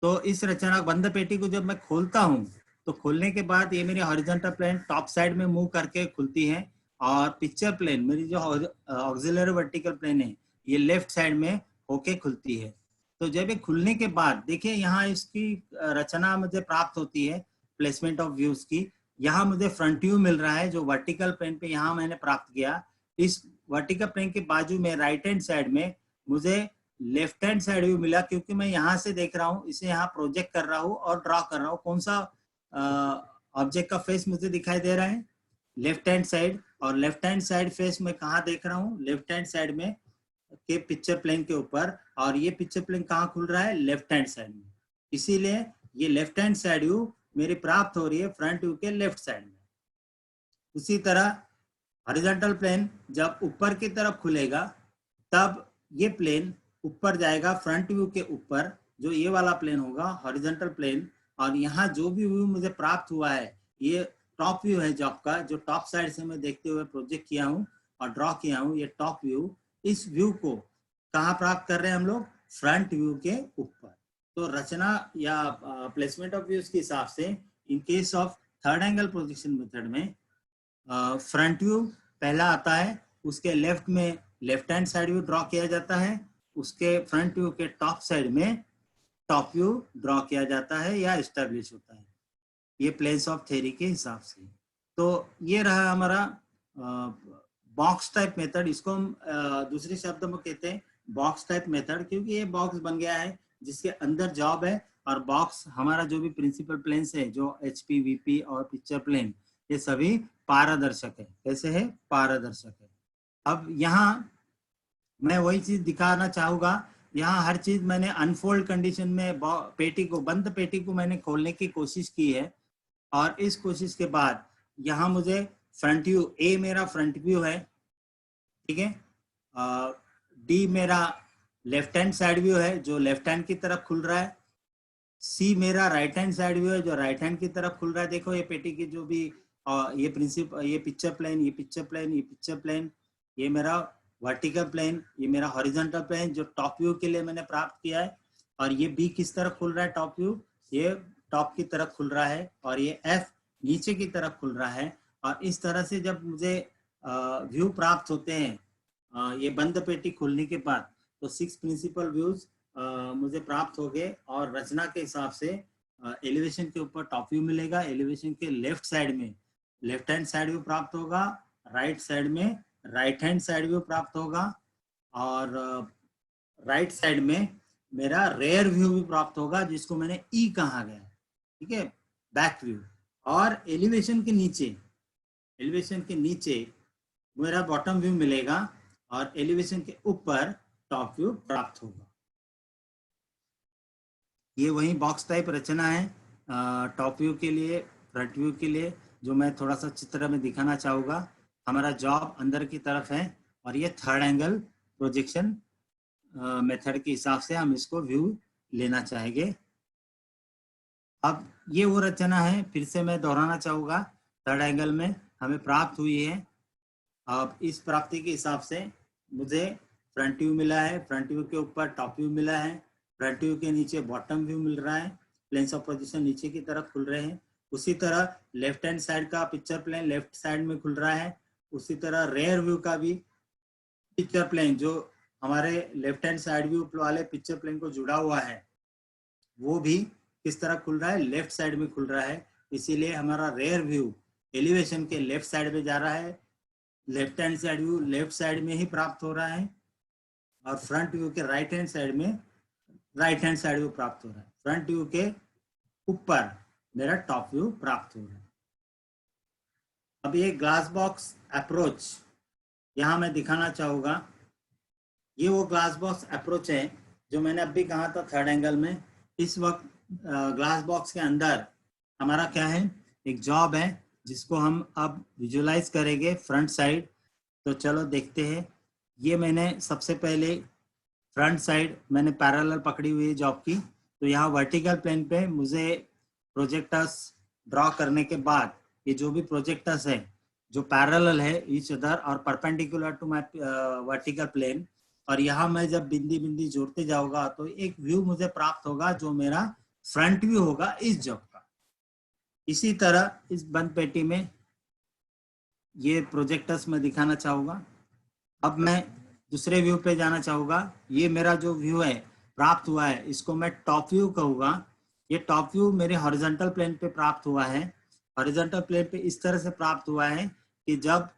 तो इस रचना बंद पेटी को जब मैं खोलता हूँ, तो खोलने के बाद ये मेरी हॉरिजॉन्टल प्लेन टॉप साइड में मूव करके खुलती है, और पिक्चर प्लेन मेरी जो ऑक्सिलरी वर्टिकल प्लेन है ये लेफ्ट साइड में होके खुलती है। तो जब ये खुलने के बाद देखिए यहाँ इसकी रचना मुझे प्राप्त होती है प्लेसमेंट ऑफ व्यूज की। यहाँ मुझे फ्रंट व्यू मिल रहा है जो वर्टिकल प्लेन पे यहाँ मैंने प्राप्त किया। इस वर्टिकल प्लेन के बाजू में राइट हैंड साइड में मुझे लेफ्ट हैंड साइड व्यू मिला, क्योंकि मैं यहाँ से देख रहा हूँ, इसे यहाँ प्रोजेक्ट कर रहा हूँ और ड्रॉ कर रहा हूँ। कौन सा ऑब्जेक्ट का फेस मुझे दिखाई दे रहा है? Left hand side. और लेफ्ट हैंड साइड फेस मैं कहाँ देख रहा हूँ? लेफ्ट हैंड साइड में के पिक्चर प्लेन के ऊपर, और ये पिक्चर प्लेन कहाँ खुल रहा है? लेफ्ट हैंड साइड में। इसीलिए ये लेफ्ट हैंड साइड व्यू मेरी प्राप्त हो रही है फ्रंट व्यू के लेफ्ट साइड में। उसी तरह हॉरिजॉन्टल प्लेन जब ऊपर की तरफ खुलेगा तब ये प्लेन ऊपर जाएगा फ्रंट व्यू के ऊपर, जो ये वाला प्लेन होगा हॉरिजॉन्टल प्लेन। और यहाँ जो भी व्यू मुझे प्राप्त हुआ है, ये टॉप व्यू है जॉब का, जो टॉप साइड से मैं देखते हुए प्रोजेक्ट किया हूँ और ड्रॉ किया हूँ, ये टॉप व्यू। इस व्यू को कहाँ प्राप्त कर रहे हैं हम लोग? फ्रंट व्यू के ऊपर। तो रचना या प्लेसमेंट ऑफ व्यूज के हिसाब से इन case of third angle projection method में फ्रंट व्यू पहला आता है, उसके लेफ्ट में left hand side view draw किया जाता है, उसके फ्रंट व्यू के टॉप साइड में टॉप व्यू ड्रॉ किया जाता है या एस्टेब्लिश होता है, ये प्लेन्स ऑफ थ्योरी के हिसाब से। तो ये रहा हमारा बॉक्स टाइप मेथड। इसको हम दूसरे शब्दों में कहते हैं बॉक्स टाइप मेथड, क्योंकि ये बॉक्स बन गया है जिसके अंदर जॉब है, और बॉक्स हमारा जो भी प्रिंसिपल प्लेन्स है, जो एचपी, वीपी और पिक्चर प्लेन, ये सभी पारदर्शक है। कैसे है? पारदर्शक है। अब यहाँ मैं वही चीज दिखाना चाहूंगा, यहाँ हर चीज मैंने अनफोल्ड कंडीशन में पेटी को, बंद पेटी को मैंने खोलने की कोशिश की है, और इस कोशिश के बाद यहाँ मुझे फ्रंट व्यू, ए मेरा फ्रंट व्यू है, ठीक है, डी मेरा लेफ्ट हैंड साइड व्यू है जो लेफ्ट हैंड की तरफ खुल रहा है, सी मेरा राइट हैंड साइड व्यू है जो राइट हैंड की तरफ खुल रहा है। देखो ये पेटी की जो भी ये प्रिंसिपल, ये पिक्चर प्लेन, ये पिक्चर प्लेन, ये पिक्चर प्लेन, ये मेरा वर्टिकल प्लेन, ये मेरा हॉरिजॉन्टल प्लेन जो टॉप व्यू के लिए मैंने प्राप्त किया है। और ये बी किस तरफ खुल रहा है? टॉप व्यू, ये टॉप की तरफ खुल रहा है, और ये एफ नीचे की तरफ खुल रहा है। और इस तरह से जब मुझे व्यू प्राप्त होते हैं ये बंद पेटी खुलने के बाद, तो 6 प्रिंसिपल व्यूज मुझे प्राप्त हो गए। और रचना के हिसाब से एलिवेशन के ऊपर टॉप व्यू मिलेगा, एलिवेशन के लेफ्ट साइड में लेफ्ट हैंड साइड व्यू प्राप्त होगा, राइट साइड में राइट हैंड साइड व्यू प्राप्त होगा, और राइट साइड में मेरा रेयर व्यू भी प्राप्त होगा, जिसको मैंने ई कहा गया, ठीक है, बैक व्यू। और एलिवेशन के नीचे मेरा बॉटम व्यू मिलेगा, और एलिवेशन के ऊपर टॉप व्यू प्राप्त होगा। ये वही बॉक्स टाइप रचना है टॉप व्यू के लिए, फ्रंट व्यू के लिए, जो मैं थोड़ा सा चित्र में दिखाना चाहूँगा। हमारा जॉब अंदर की तरफ है, और ये थर्ड एंगल प्रोजेक्शन मेथड के हिसाब से हम इसको व्यू लेना चाहेंगे। अब ये वो रचना है, फिर से मैं दोहराना चाहूँगा, थर्ड एंगल में हमें प्राप्त हुई है। अब इस प्राप्ति के हिसाब से मुझे फ्रंट व्यू मिला है, फ्रंट व्यू के ऊपर टॉप व्यू मिला है, फ्रंट व्यू के नीचे बॉटम व्यू मिल रहा है, प्लेन्स ऑफ पोजीशन नीचे की तरफ खुल रहे हैं। उसी तरह लेफ्ट हैंड साइड का पिक्चर प्लेन लेफ्ट साइड में खुल रहा है। उसी तरह रेयर व्यू का भी पिक्चर प्लेन, जो हमारे लेफ्ट हैंड साइड व्यू वाले पिक्चर प्लेन को जुड़ा हुआ है, वो भी किस तरह खुल रहा है? लेफ्ट साइड में खुल रहा है। इसीलिए हमारा रेयर व्यू एलिवेशन के लेफ्ट साइड में जा रहा है, left hand side view left side में ही प्राप्त हो रहा है, और फ्रंट व्यू के राइट हैंड साइड में राइट हैंड साइड व्यू प्राप्त हो रहा है। फ्रंट व्यू के ऊपर मेरा टॉप व्यू प्राप्त हो रहा है। अब ये ग्लास बॉक्स अप्रोच यहाँ मैं दिखाना चाहूँगा। ये वो ग्लास बॉक्स अप्रोच है जो मैंने अभी कहा था थर्ड एंगल में। इस वक्त ग्लास बॉक्स के अंदर हमारा क्या है? एक जॉब है जिसको हम अब विजुलाइज करेंगे फ्रंट साइड। तो चलो देखते हैं। ये मैंने सबसे पहले फ्रंट साइड मैंने पैरेलल पकड़ी हुई है जॉब की। तो यहाँ वर्टिकल प्लेन पे मुझे प्रोजेक्टर्स ड्रॉ करने के बाद ये जो भी प्रोजेक्टर्स है जो पैरेलल है ईच अदर और perpendicular to my vertical plane, और यहाँ मैं जब बिंदी बिंदी जोड़ते जाऊंगा तो एक व्यू मुझे प्राप्त होगा जो मेरा फ्रंट व्यू होगा इस जॉब का। इसी तरह इस बंद पेटी में ये प्रोजेक्टर्स मैं दिखाना चाहूँगा। अब मैं दूसरे व्यू पे जाना चाहूँगा। ये मेरा जो व्यू है प्राप्त हुआ है, इसको मैं टॉप व्यू कहूँगा। ये टॉप व्यू मेरे हॉरिजॉन्टल प्लेन पे प्राप्त हुआ है। हॉरिजॉन्टल प्लेन पे इस तरह से प्राप्त हुआ है कि जब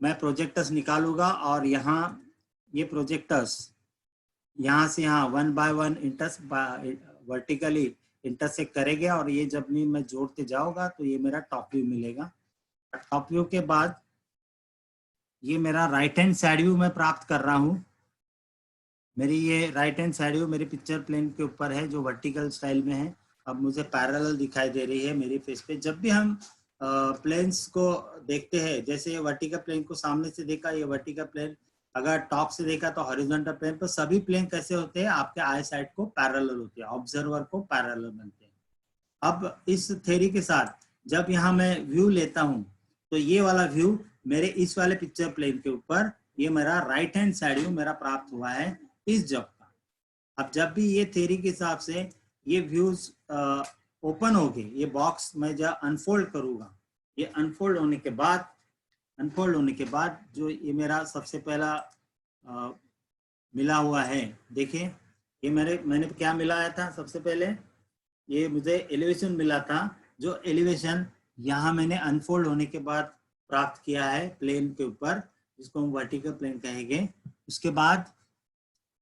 मैं प्रोजेक्टर्स निकालूंगा और यहाँ ये प्रोजेक्टर्स यहाँ से यहाँ 1 by 1 वर्टिकली इंटरसेक्ट करेंगे और ये जब भी मैं जोड़ते जाऊंगा तो ये मेरा टॉप व्यू मिलेगा। टॉप व्यू के बाद ये मेरा राइट हैंड साइड व्यू मैं प्राप्त कर रहा हूँ। मेरी ये राइट हैंड साइड व्यू मेरे पिक्चर प्लेन के ऊपर है जो वर्टिकल स्टाइल में है। अब मुझे पैरेलल दिखाई दे रही है मेरी फेस पे। जब भी हम प्लेन्स को देखते हैं, जैसे वर्टिकल प्लेन को सामने से देखा, ये वर्टिकल प्लेन अगर टॉप से देखा तो हॉरिजॉन्टल प्लेन, तो सभी प्लेन कैसे होते हैं, आपके आई साइड को पैरेलल होते हैं, ऑब्जर्वर को पैरेलल बनते हैं। अब इस थ्योरी के साथ जब यहाँ मैं व्यू लेता हूँ तो ये वाला व्यू मेरे इस वाले पिक्चर प्लेन के ऊपर, ये मेरा राइट हैंड साइड व्यू मेरा प्राप्त हुआ है इस जॉब का। अब जब भी ये थ्योरी के हिसाब से ये व्यूज ओपन हो गए, ये बॉक्स मैं जब अनफोल्ड करूंगा, ये अनफोल्ड होने के बाद जो ये मेरा सबसे पहला मिला हुआ है, देखिए ये मैंने क्या मिलाया था सबसे पहले, ये मुझे एलिवेशन मिला था, जो एलिवेशन यहाँ मैंने अनफोल्ड होने के बाद प्राप्त किया है प्लेन के ऊपर, जिसको हम वर्टिकल प्लेन कहेंगे। उसके बाद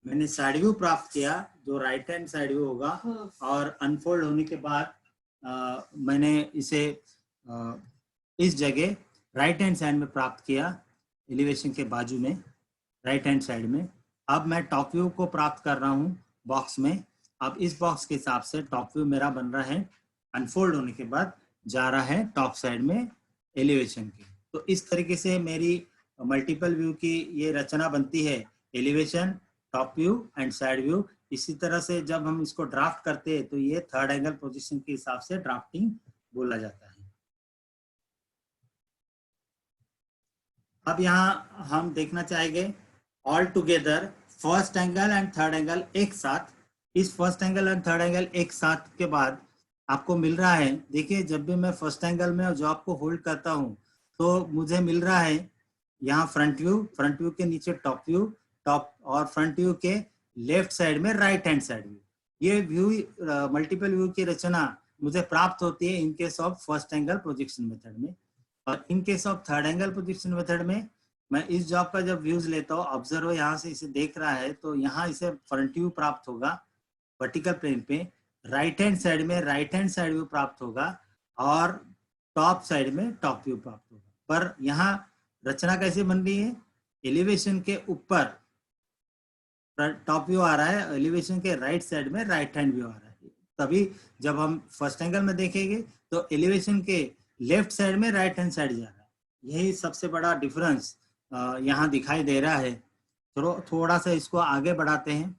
मैंने साइड व्यू प्राप्त किया जो राइट हैंड साइड व्यू होगा, और अनफोल्ड होने के बाद मैंने इसे इस जगह राइट हैंड साइड में प्राप्त किया, एलिवेशन के बाजू में राइट हैंड साइड में। अब मैं टॉप व्यू को प्राप्त कर रहा हूँ बॉक्स में। अब इस बॉक्स के हिसाब से टॉप व्यू मेरा बन रहा है, अनफोल्ड होने के बाद जा रहा है टॉप साइड में एलिवेशन की। तो इस तरीके से मेरी मल्टीपल व्यू की ये रचना बनती है, elevation, top view and side view. इसी तरह से जब हम इसको ड्राफ्ट करते हैं तो ये थर्ड एंगल पोजीशन के हिसाब से ड्राफ्टिंग बोला जाता है। अब यहाँ हम देखना चाहेंगे all together first angle and third angle एक साथ। इस first angle and third angle एक साथ के बाद आपको मिल रहा है, देखिए जब भी मैं फर्स्ट एंगल में जॉब को होल्ड करता हूँ तो मुझे मिल रहा है यहाँ फ्रंट व्यू के नीचे टॉप व्यू, टॉप और फ्रंट व्यू के लेफ्ट साइड में राइट हैंड साइड व्यू। ये व्यू मल्टीपल व्यू की रचना मुझे प्राप्त होती है in case of first angle projection method में। और in case of third angle projection method में मैं इस जॉब का जब व्यूज लेता हूँ, ऑब्जर्वर यहाँ से इसे देख रहा है तो यहाँ इसे फ्रंट व्यू प्राप्त होगा वर्टिकल प्लेन पे, राइट हैंड साइड में राइट हैंड साइड व्यू प्राप्त होगा और टॉप साइड में टॉप व्यू प्राप्त होगा। पर यहाँ रचना कैसे बन रही है, एलिवेशन के ऊपर टॉप व्यू आ रहा है, एलिवेशन के राइट साइड में राइट हैंड व्यू आ रहा है। तभी जब हम फर्स्ट एंगल में देखेंगे तो एलिवेशन के लेफ्ट साइड में राइट हैंड साइड जा रहा है। यही सबसे बड़ा डिफरेंस यहाँ दिखाई दे रहा है। थोड़ा सा इसको आगे बढ़ाते हैं।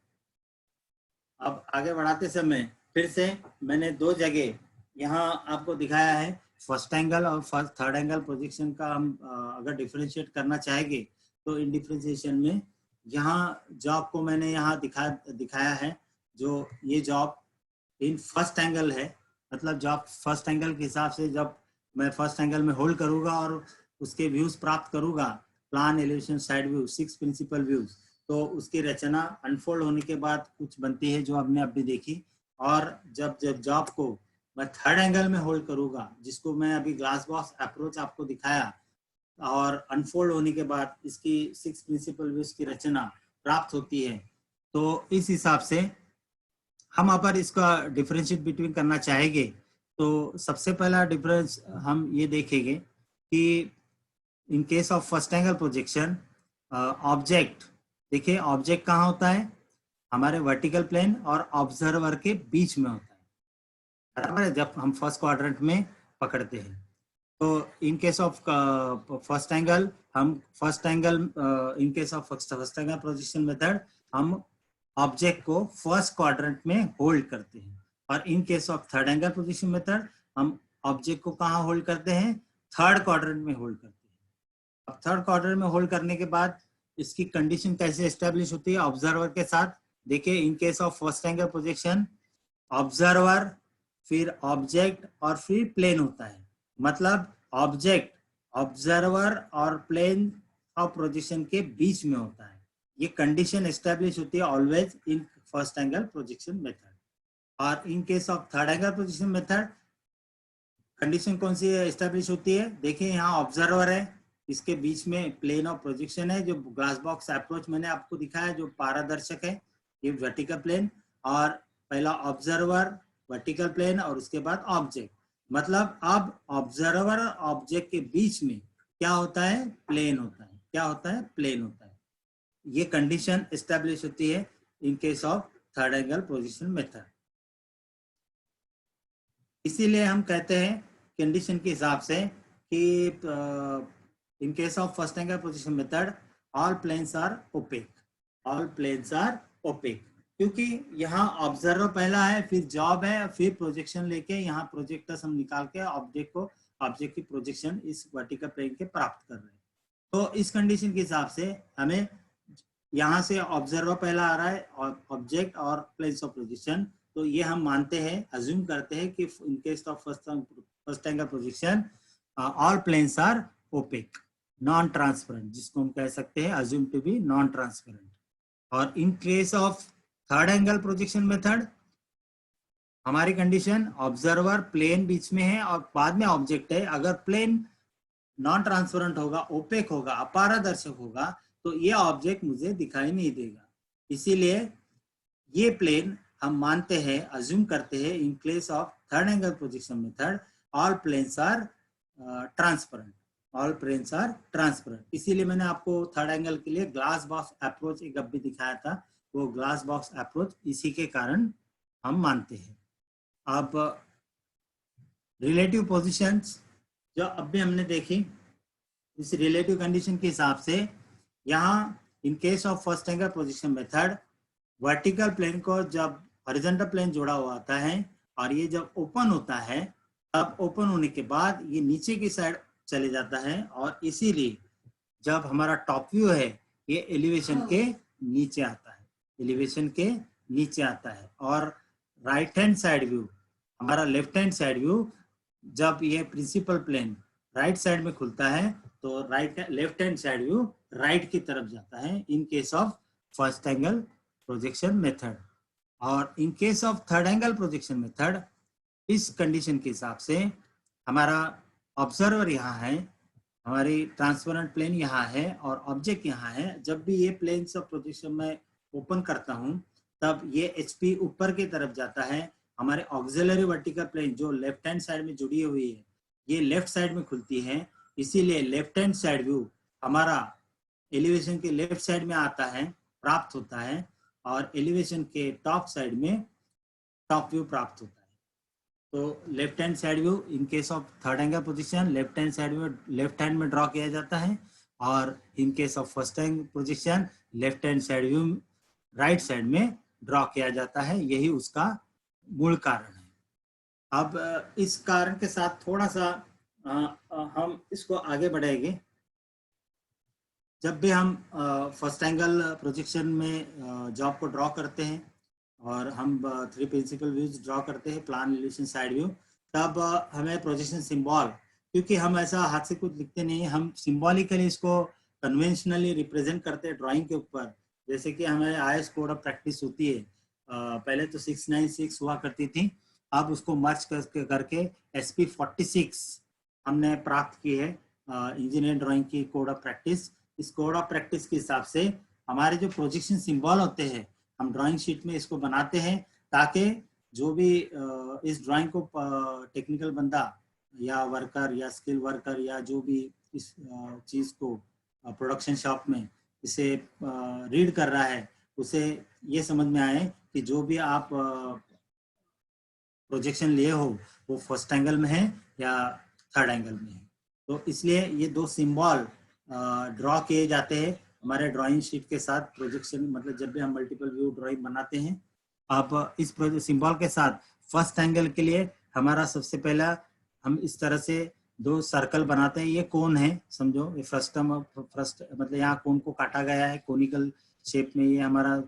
अब आगे बढ़ाते समय फिर से मैंने दो जगह यहाँ आपको दिखाया है, फर्स्ट एंगल और थर्ड एंगल प्रोजेक्शन का हम अगर डिफरेंशिएट करना चाहेंगे तो इन डिफरेंशिएशन में यहाँ जॉब को मैंने यहाँ दिखाया है, जो ये जॉब इन फर्स्ट एंगल है, मतलब जॉब फर्स्ट एंगल के हिसाब से जब मैं फर्स्ट एंगल में होल्ड करूंगा और उसके व्यूज प्राप्त करूंगा, plan, elevation, side view, 6 principal views, तो उसकी रचना अनफोल्ड होने के बाद कुछ बनती है जो हमने अभी देखी। और जब जॉब को मैं थर्ड एंगल में होल्ड करूंगा, जिसको मैं अभी ग्लास बॉक्स अप्रोच आपको दिखाया, और अनफोल्ड होने के बाद इसकी 6 प्रिंसिपल व्यूज की रचना प्राप्त होती है। तो इस हिसाब से हम अगर इसका डिफरेंशिएट बिटवीन करना चाहेंगे तो सबसे पहला डिफरेंस हम ये देखेंगे कि in case of first angle projection object, देखिए ऑब्जेक्ट कहाँ होता है, हमारे वर्टिकल प्लेन और ऑब्जर्वर के बीच में होता है, बराबर है, जब हम फर्स्ट क्वाड्रेंट में पकड़ते हैं। तो इन case of first angle in case of first angle projection method हम ऑब्जेक्ट को फर्स्ट क्वाड्रेंट में होल्ड करते हैं, और in case of third angle projection method हम ऑब्जेक्ट को कहाँ होल्ड करते हैं, थर्ड क्वाड्रेंट में होल्ड करते हैं। अब थर्ड क्वाड्रेंट में होल्ड करने के बाद इसकी कंडीशन कैसे एस्टेब्लिश होती है ऑब्जर्वर के साथ, देखिए इन case of first angle projection observer, फिर ऑब्जेक्ट और फिर प्लेन होता है, मतलब ऑब्जेक्ट, ऑब्जर्वर और प्लेन ऑफ प्रोजेक्शन के बीच में होता है। ये कंडीशन एस्टेब्लिश होती है always in first angle projection method. और in case of third angle projection method condition कौन सी एस्टेब्लिश होती है, देखिए यहाँ ऑब्जर्वर है, इसके बीच में प्लेन ऑफ प्रोजेक्शन है, जो ग्लास बॉक्स अप्रोच मैंने आपको दिखाया जो पारदर्शक है, ये वर्टिकल प्लेन, और पहला ऑब्जर्वर, वर्टिकल प्लेन, और उसके बाद ऑब्जेक्ट। मतलब अब ऑब्जर्वर और ऑब्जेक्ट के बीच में क्या होता है? प्लेन होता है। क्या होता है? प्लेन होता है। ये कंडीशन एस्टेब्लिश होती है in case of third angle projection method. इसीलिए हम कहते हैं कंडीशन के हिसाब से कि in case of first angle projection method all planes are opaque, all planes are opaque, क्योंकि यहाँ ऑब्जर्वर पहला है, फिर जॉब है, फिर प्रोजेक्शन लेके यहाँ प्रोजेक्टर्स हम निकाल के ऑब्जेक्ट की प्रोजेक्शन इस वर्टिकल प्लेन के प्राप्त कर रहे हैं। तो इस कंडीशन के हिसाब से हमें यहाँ से ऑब्जर्वर पहला आ रहा है और ऑब्जेक्ट और प्लेन्स ऑफ प्रोजेक्शन, तो ये हम मानते हैं, अज्यूम करते हैं कि in case of first angle projection all planes are opaque, non transparent, जिसको हम कह सकते हैं assume to be non transparent. और in case of third angle projection method हमारी कंडीशन ऑब्जर्वर प्लेन बीच में है और बाद में ऑब्जेक्ट है। अगर प्लेन नॉन ट्रांसपेरेंट होगा, ओपेक होगा, अपारदर्शक होगा, तो ये ऑब्जेक्ट मुझे दिखाई नहीं देगा। इसीलिए ये प्लेन हम मानते हैं, अज्यूम करते हैं in case of third angle projection method all planes are transparent, all planes are transparent. इसीलिए मैंने आपको थर्ड एंगल के लिए ग्लास बॉक्स अप्रोच एक अभी दिखाया था, वो ग्लास बॉक्स अप्रोच इसी के कारण हम मानते हैं। अब रिलेटिव पोजीशंस जो अभी हमने देखी, इस रिलेटिव कंडीशन के हिसाब से यहाँ in case of first angle projection method vertical plane को जब हॉरिजॉन्टल प्लेन जोड़ा हुआ होता है और ये जब ओपन होता है, तब ओपन होने के बाद ये नीचे की साइड चले जाता है, और इसीलिए जब हमारा टॉप व्यू है ये एलिवेशन के नीचे आता है, एलिवेशन के नीचे आता है। और राइट हैंड साइड व्यू, हमारा लेफ्ट हैंड साइड व्यू, जब ये प्रिंसिपल प्लेन राइट साइड में खुलता है तो left hand side view right की तरफ जाता है in case of first angle projection method. और in case of third angle projection method इस कंडीशन के हिसाब से हमारा ऑब्जर्वर यहाँ है, हमारी ट्रांसपेरेंट प्लेन यहाँ है और ऑब्जेक्ट यहाँ है। जब भी ये प्लेन्स ऑफ प्रोजेक्शन में ओपन करता हूँ तब ये HP ऊपर की तरफ जाता है। हमारे ऑक्सिलरी वर्टिकल प्लेन जो लेफ्ट हैंड साइड में जुड़ी हुई है ये लेफ्ट साइड में खुलती है, इसीलिए लेफ्ट हैंड साइड व्यू हमारा एलिवेशन के लेफ्ट साइड में आता है, प्राप्त होता है, और एलिवेशन के टॉप साइड में टॉप व्यू प्राप्त होता है। तो left hand side view in case of third angle position left hand side view left hand में ड्रॉ किया जाता है, और in case of first angle position left hand side view right side में ड्रॉ किया जाता है। यही उसका मूल कारण है। अब इस कारण के साथ थोड़ा सा हम इसको आगे बढ़ाएंगे। जब भी हम फर्स्ट एंगल प्रोजेक्शन में जॉब को ड्रॉ करते हैं और हम 3 प्रिंसिपल व्यूज ड्रॉ करते हैं, प्लान, एलिवेशन, साइड व्यू, तब हमें प्रोजेक्शन सिंबल, क्योंकि हम ऐसा हाथ से कुछ लिखते नहीं, हम सिंबॉलिकली इसको कन्वेंशनली रिप्रेजेंट करते हैं ड्राइंग के ऊपर। जैसे कि हमें IS कोड ऑफ प्रैक्टिस होती है, पहले तो 696 हुआ करती थी, अब उसको मर्ज करके SP 46 हमने प्राप्त की है इंजीनियर ड्राइंग की कोड ऑफ प्रैक्टिस। इस कोड ऑफ प्रैक्टिस के हिसाब से हमारे जो प्रोजेक्शन सिंबल होते हैं हम ड्राइंग शीट में इसको बनाते हैं, ताकि जो भी इस ड्राइंग को टेक्निकल बंदा या वर्कर या स्किल वर्कर या जो भी इस चीज़ को प्रोडक्शन शॉप में इसे रीड कर रहा है, उसे ये समझ में आए कि जो भी आप प्रोजेक्शन लिए हो वो फर्स्ट एंगल में है या थर्ड एंगल में है। तो इसलिए ये 2 सिंबल ड्रॉ किए जाते हैं हमारे ड्राइंग शीट के साथ प्रोजेक्शन, मतलब जब भी हम मल्टीपल व्यू ड्राइंग बनाते हैं। अब इस सिंबल के साथ फर्स्ट एंगल के लिए हमारा सबसे पहला हम इस तरह से 2 सर्कल बनाते हैं। ये कोन है, समझो ये फर्स्ट मतलब यहाँ कोन को काटा गया है कोनिकल शेप में, ये हमारा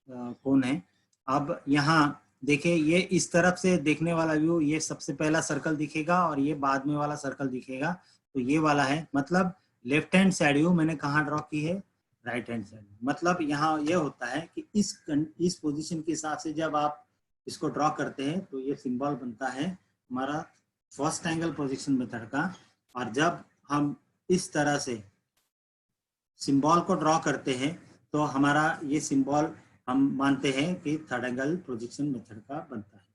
कोन है। अब यहाँ देखिए ये इस तरफ से देखने वाला व्यू, ये सबसे पहला सर्कल दिखेगा और ये बाद में वाला सर्कल दिखेगा, तो ये वाला है। मतलब लेफ्ट हैंड साइड व्यू मैंने कहाँ ड्रॉ की है? Right hand side. मतलब यहाँ ये होता है कि इस पोजीशन के हिसाब से जब आप इसको ड्रॉ करते हैं तो ये सिंबल बनता है हमारा फर्स्ट एंगल प्रोजेक्शन मेथड का। और जब हम इस तरह से सिंबल को ड्रॉ करते हैं तो हमारा ये सिंबल हम मानते हैं कि थर्ड एंगल प्रोजेक्शन मेथड का बनता है।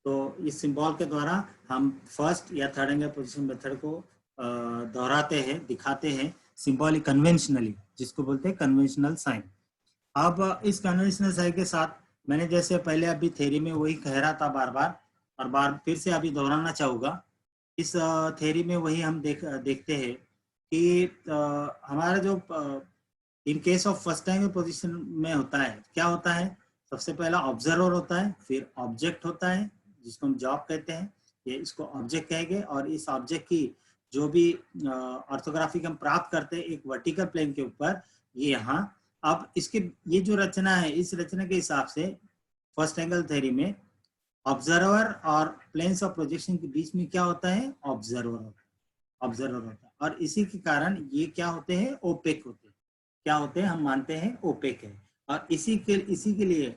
तो इस सिंबल के द्वारा हम फर्स्ट या थर्ड एंगल प्रोजेक्शन मेथड को दोहराते हैं, दिखाते हैं सिंबॉलिक कन्वेंशनली, जिसको बोलते हैं कन्वेंशनल साइन। अब इस कन्वेंशनल साइन के साथ मैंने जैसे पहले अभी थ्योरी में वही कह रहा था बार बार, और बार फिर से अभी दोहराना चाहूँगा। इस थ्योरी में वही हम देखते हैं कि हमारा जो इन case of first angle position में होता है, क्या होता है, सबसे पहला ऑब्जर्वर होता है, फिर ऑब्जेक्ट होता है जिसको हम जॉब कहते हैं, ये इसको ऑब्जेक्ट कहेंगे। और इस ऑब्जेक्ट की जो भी ऑर्थोग्राफिक हम प्राप्त करते हैं एक वर्टिकल प्लेन के ऊपर, ये यहाँ। अब इसके ये जो रचना है, इस रचना के हिसाब से फर्स्ट एंगल थ्योरी में ऑब्जर्वर और प्लेन्स ऑफ प्रोजेक्शन के बीच में क्या होता है, ऑब्जर्वर होता है। और इसी के कारण ये क्या होते हैं, ओपेक होते हैं। क्या होते हैं, हम मानते हैं ओपेक है। और इसी के लिए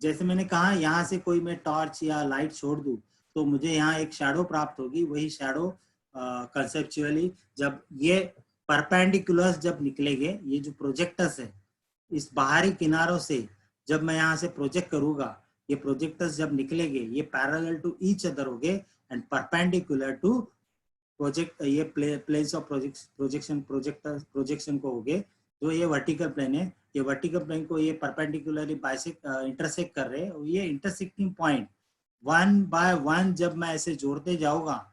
जैसे मैंने कहा, यहाँ से कोई मैं टॉर्च या लाइट छोड़ दूं तो मुझे यहाँ एक शैडो प्राप्त होगी। वही शैडो कंसेप्चुअली जब ये परपेंडिकुलर जब निकलेंगे, ये जो प्रोजेक्टर्स है इस बाहरी किनारों से जब मैं यहाँ से प्रोजेक्ट करूंगा, ये प्रोजेक्टर्स जब निकलेंगे ये पैरेलल टू ईच अदर होंगे एंड परपेंडिकुलर टू प्रोजेक्ट, ये प्लेन्स ऑफ प्रोजेक्शन को होंगे। तो ये वर्टिकल प्लेन है, ये वर्टिकल प्लेन को ये परपेंडिकुलरली इंटरसेक्ट कर रहे हैं। ये intersecting point one by one जब मैं ऐसे जोड़ते जाऊंगा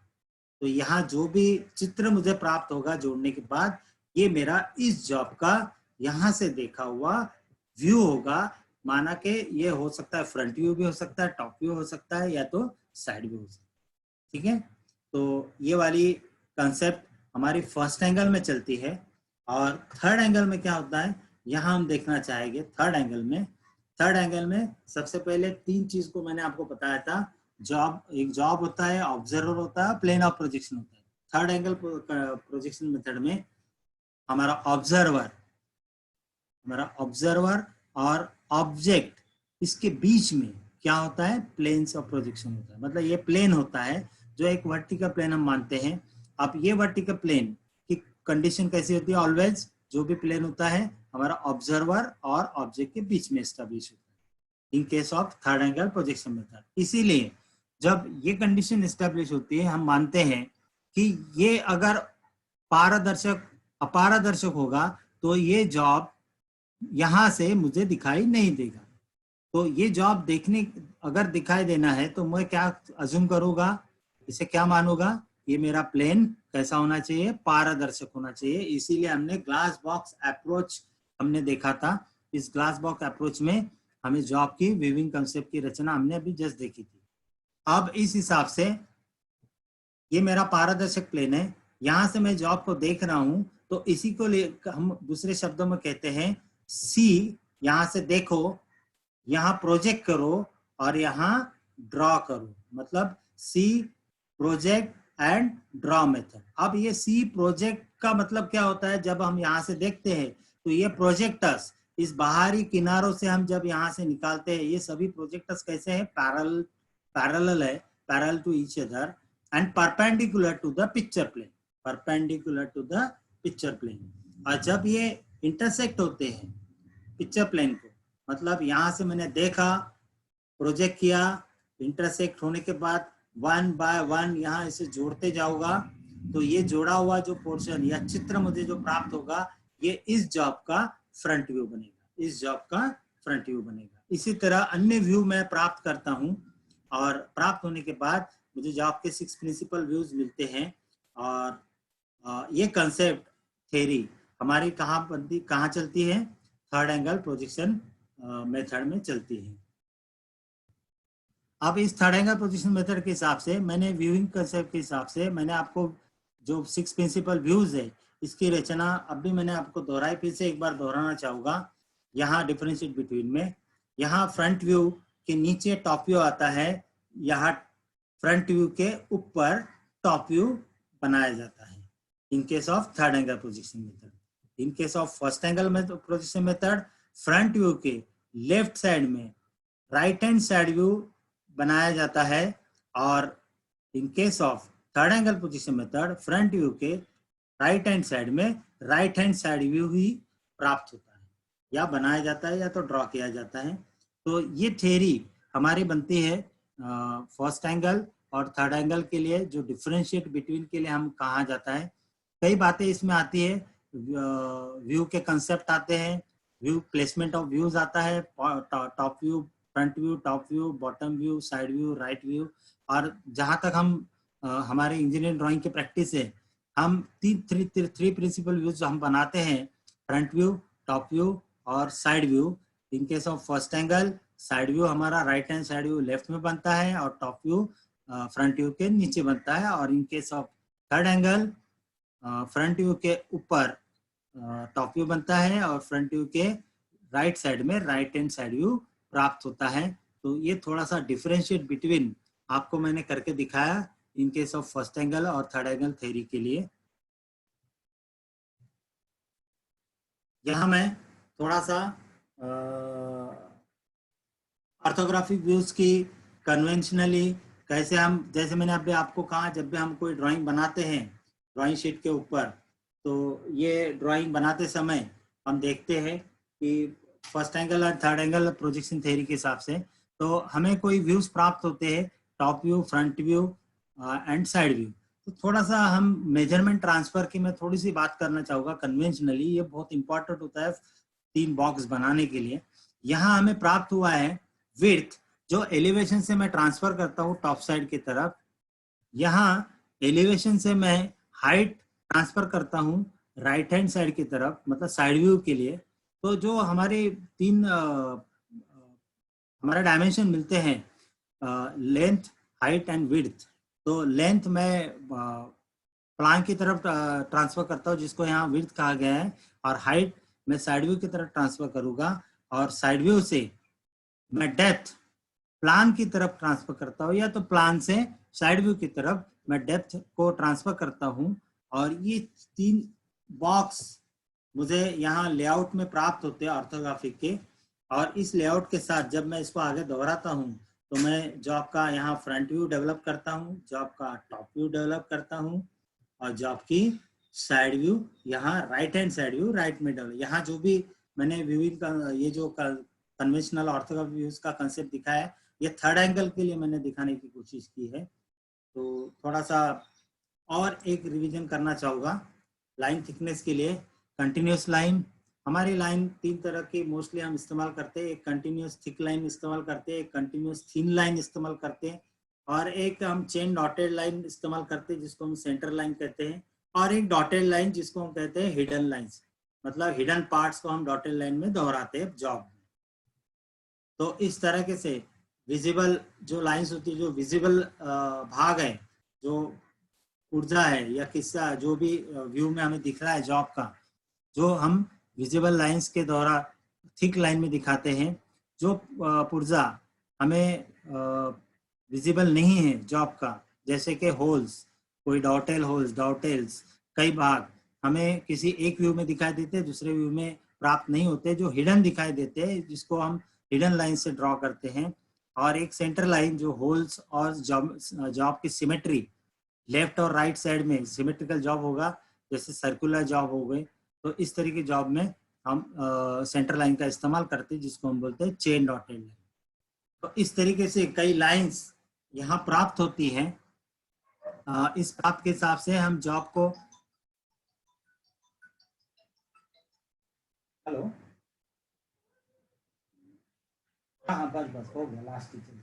तो यहाँ जो भी चित्र मुझे प्राप्त होगा जोड़ने के बाद, ये मेरा इस जॉब का यहाँ से देखा हुआ व्यू होगा। माना कि ये हो सकता है फ्रंट व्यू भी हो सकता है, टॉप व्यू हो सकता है, या तो साइड व्यू हो सकता है। ठीक है, तो ये वाली कंसेप्ट हमारी फर्स्ट एंगल में चलती है। और थर्ड एंगल में क्या होता है, यहाँ हम देखना चाहेंगे। थर्ड एंगल में सबसे पहले तीन चीज को मैंने आपको बताया था। एक जॉब होता है, ऑब्जर्वर होता है, प्लेन ऑफ प्रोजेक्शन होता है। थर्ड एंगल प्रोजेक्शन मेथड में हमारा ऑब्जर्वर और ऑब्जेक्ट, इसके बीच में क्या होता है, प्लेन्स ऑफ प्रोजेक्शन होता है। मतलब ये प्लेन होता है जो एक वर्टिकल प्लेन हम मानते हैं। अब ये वर्टिकल प्लेन की कंडीशन कैसी होती है, ऑलवेज जो भी प्लेन होता है हमारा ऑब्जर्वर और ऑब्जेक्ट के बीच में एस्टेब्लिश होता है in case of third angle projection method. इसीलिए जब ये कंडीशन एस्टेब्लिश होती है, हम मानते हैं कि ये अगर अपारदर्शक होगा तो ये जॉब यहां से मुझे दिखाई नहीं देगा। तो ये जॉब अगर दिखाई देना है तो मैं क्या अज्यूम करूंगा, इसे क्या मानूंगा, ये मेरा प्लेन कैसा होना चाहिए, पारदर्शक होना चाहिए। इसीलिए हमने ग्लास बॉक्स अप्रोच हमने देखा था। इस ग्लास बॉक्स अप्रोच में हमें जॉब की वीविंग कंसेप्ट की रचना हमने अभी जस्ट देखी थी। अब इस हिसाब से ये मेरा पारदर्शक प्लेन है, यहां से मैं जॉब को देख रहा हूं, तो इसी को हम दूसरे शब्दों में कहते हैं सी। यहां से देखो, यहाँ प्रोजेक्ट करो और यहाँ ड्रॉ करो, मतलब सी प्रोजेक्ट एंड ड्रॉ मेथड। अब ये सी प्रोजेक्ट का मतलब क्या होता है, जब हम यहाँ से देखते हैं तो ये प्रोजेक्टर्स इस बाहरी किनारों से हम जब यहाँ से निकालते हैं, ये सभी प्रोजेक्टर्स कैसे हैं, पैरेलल है, parallel to each other and perpendicular to the picture plane. और जब ये इंटरसेक्ट होते हैं पिक्चर प्लेन को, मतलब यहाँ से मैंने देखा, प्रोजेक्ट किया, इंटरसेक्ट होने के बाद वन बाय वन यहाँ इसे जोड़ते जाऊंगा, तो ये जोड़ा हुआ जो पोर्शन या चित्र मुझे जो प्राप्त होगा, ये इस जॉब का फ्रंट व्यू बनेगा। इसी तरह अन्य व्यू मैं प्राप्त करता हूँ, और प्राप्त होने के बाद मुझे जॉब के 6 प्रिंसिपल व्यूज मिलते हैं। और ये कंसेप्ट थ्योरी हमारी कहाँ चलती है, थर्ड एंगल प्रोजेक्शन मेथड में चलती है। अब इस थर्ड एंगल प्रोजेक्शन मेथड के हिसाब से मैंने व्यूइंग कंसेप्ट के हिसाब से मैंने आपको जो 6 प्रिंसिपल व्यूज है इसकी रचना अभी मैंने आपको दोहराई, फिर से एक बार दोहराना चाहूंगा। यहाँ डिफरेंशिएट बिटवीन में, यहाँ फ्रंट व्यू के नीचे टॉप व्यू आता है, यहाँ फ्रंट व्यू के ऊपर टॉप व्यू बनाया जाता है in case of third angle projection method. In case of first angle projection method, front view के लेफ्ट साइड में राइट हैंड साइड व्यू बनाया जाता है, और in case of third angle projection method, front view के right hand side में right hand side view ही प्राप्त होता है। या बनाया जाता है या तो ड्रॉ किया जाता है। तो ये थ्योरी हमारी बनती है फर्स्ट एंगल और थर्ड एंगल के लिए, जो डिफरेंशिएट बिटवीन के लिए हम कहा जाता है। कई बातें इसमें आती है, व्यू के कंसेप्ट आते हैं, व्यू प्लेसमेंट ऑफ व्यूज आता है, top view, front view, top view, bottom view, side view, right view. और जहां तक हम हमारे इंजीनियरिंग ड्राइंग की प्रैक्टिस है, हम थ्री प्रिंसिपल व्यूज हम बनाते हैं, फ्रंट व्यू, टॉप व्यू और side view. In case of first angle, side view हमारा right hand side view left में बनता है और टॉप व्यू फ्रंट व्यू के नीचे बनता है। और in case of third angle, front view के ऊपर टॉप व्यू बनता है और फ्रंट व्यू के राइट साइड में राइट हैंड साइड व्यू प्राप्त होता है। तो ये थोड़ा सा डिफरेंशिएट बिटवीन आपको मैंने करके दिखाया इन केस ऑफ फर्स्ट एंगल और थर्ड एंगल थ्योरी के लिए। यहाँ मैं थोड़ा सा ऑर्थोग्राफिक व्यूज की कन्वेंशनली कैसे हम, जैसे मैंने अभी आपको कहा, जब भी हम कोई ड्राइंग बनाते हैं ड्राइंग शीट के ऊपर, तो ये ड्राइंग बनाते समय हम देखते हैं कि फर्स्ट एंगल और थर्ड एंगल प्रोजेक्शन थ्योरी के हिसाब से तो हमें कोई व्यूज प्राप्त होते हैं, top view, front view and side view. तो थोड़ा सा हम मेजरमेंट ट्रांसफर की मैं थोड़ी सी बात करना चाहूँगा कन्वेंशनली। ये बहुत इंपॉर्टेंट होता है 3 बॉक्स बनाने के लिए। यहाँ हमें प्राप्त हुआ है विड्थ, जो एलिवेशन से मैं ट्रांसफर करता हूँ टॉप साइड की तरफ। यहाँ एलिवेशन से मैं हाइट ट्रांसफर करता हूँ राइट हैंड साइड की तरफ, मतलब साइड व्यू के लिए। तो जो हमारे 3 हमारे डायमेंशन मिलते हैं, लेंथ, हाइट एंड विड्थ। तो लेंथ में प्लान की तरफ ट्रांसफर करता हूँ, जिसको यहाँ विड्थ कहा गया है, और हाइट मैं साइड व्यू की तरफ ट्रांसफर करूंगा, और साइड व्यू से मैं डेप्थ प्लान की तरफ ट्रांसफर करता हूँ, या तो प्लान से साइड व्यू की तरफ मैं डेप्थ को ट्रांसफर करता हूँ। और ये 3 बॉक्स मुझे यहाँ लेआउट में प्राप्त होते हैं ऑर्थोग्राफिक के। और इस लेआउट के साथ जब मैं इसको आगे दोहराता हूँ, तो मैं जो आपका यहाँ फ्रंट व्यू डेवलप करता हूँ, जो आपका टॉप व्यू डेवलप करता हूँ, और जो आपकी साइड व्यू, यहाँ right hand side view right में डेवलप। यहाँ जो भी मैंने व्यूइंग का ये जो कन्वेंशनल ऑर्थोग्राफिक व्यूज का कंसेप्ट दिखाया है, ये थर्ड एंगल के लिए मैंने दिखाने की कोशिश की है। तो थोड़ा सा और एक रिवीजन करना चाहूँगा लाइन थिकनेस के लिए। कंटिन्यूस लाइन, हमारी लाइन 3 तरह की मोस्टली हम इस्तेमाल करते हैं। एक कंटिन्यूस थिक लाइन इस्तेमाल करते हैं, एक कंटिन्यूस थिन लाइन इस्तेमाल करते हैं, और एक हम चेन डॉटेड लाइन इस्तेमाल करते हैं जिसको हम सेंटर लाइन कहते हैं, और एक डॉटेड लाइन जिसको हम कहते हैं हिडन लाइंस, मतलब हिडन पार्ट्स को हम डॉटेड लाइन में दोहराते हैं जॉब में। तो इस तरह के से विजिबल जो लाइंस होती है, जो विजिबल भाग है, जो ऊर्जा है या किस्सा जो भी व्यू में हमें दिख रहा है जॉब का, जो हम विजिबल लाइंस के द्वारा थिक लाइन में दिखाते हैं। जो पुर्जा हमें विजिबल नहीं है जॉब का, जैसे कि होल्स, कोई डॉटेल होल्स, डॉटेल्स, कई भाग हमें किसी एक व्यू में दिखाई देते हैं, दूसरे व्यू में प्राप्त नहीं होते, जो हिडन दिखाई देते हैं, जिसको हम हिडन लाइन से ड्रॉ करते हैं। और एक सेंटर लाइन जो होल्स और जॉब की सिमेट्री, लेफ्ट और राइट साइड में सिमेट्रिकल जॉब होगा, जैसे सर्कुलर जॉब हो गए, तो इस तरह की जॉब में हम सेंटर लाइन का इस्तेमाल करते हैं, जिसको हम बोलते हैं चेन डॉटेड लाइन। तो इस तरीके से कई लाइंस यहाँ प्राप्त होती हैं। इस प्राप्त के हिसाब से हम जॉब को, हेलो, हाँ बस बस हो गया, लास्ट टीचर।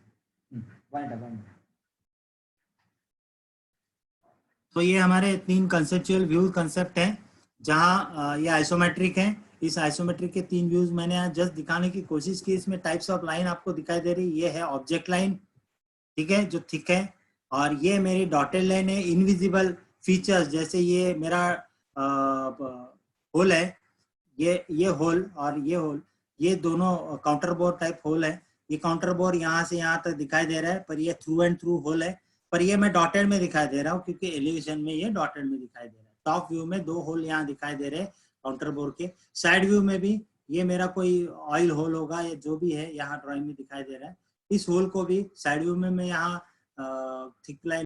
तो ये हमारे 3 कंसेप्चुअल व्यू कंसेप्ट हैं, जहाँ ये आइसोमेट्रिक है। इस आइसोमेट्रिक के 3 व्यूज मैंने यहाँ जस्ट दिखाने की कोशिश की। इसमें टाइप्स ऑफ लाइन आपको दिखाई दे रही, ये है ऑब्जेक्ट लाइन, ठीक है, जो थिक है, और ये मेरी डॉटेड लाइन है इनविजिबल फीचर्स, जैसे ये मेरा होल है, ये होल और ये होल, ये दोनों काउंटर बोर टाइप होल है। ये काउंटर बोर यहाँ से यहाँ तक दिखाई दे रहा है, पर ये थ्रू एंड थ्रू होल है, पर ये मैं डॉटेड में दिखाई दे रहा हूँ क्योंकि एलिवेशन में ये डॉटेड में दिखाई दे रहा है। टॉप व्यू में 2 होल यहाँ दिखाई दे रहे हैं काउंटर बोर के। साइड व्यू में भी ये मेरा कोई ऑयल होल होगा, या जो भी है यहाँ ड्राइंग में दिखाई दे रहा है। इस होल को भी साइड व्यू में मैं यहाँ थिक लाइन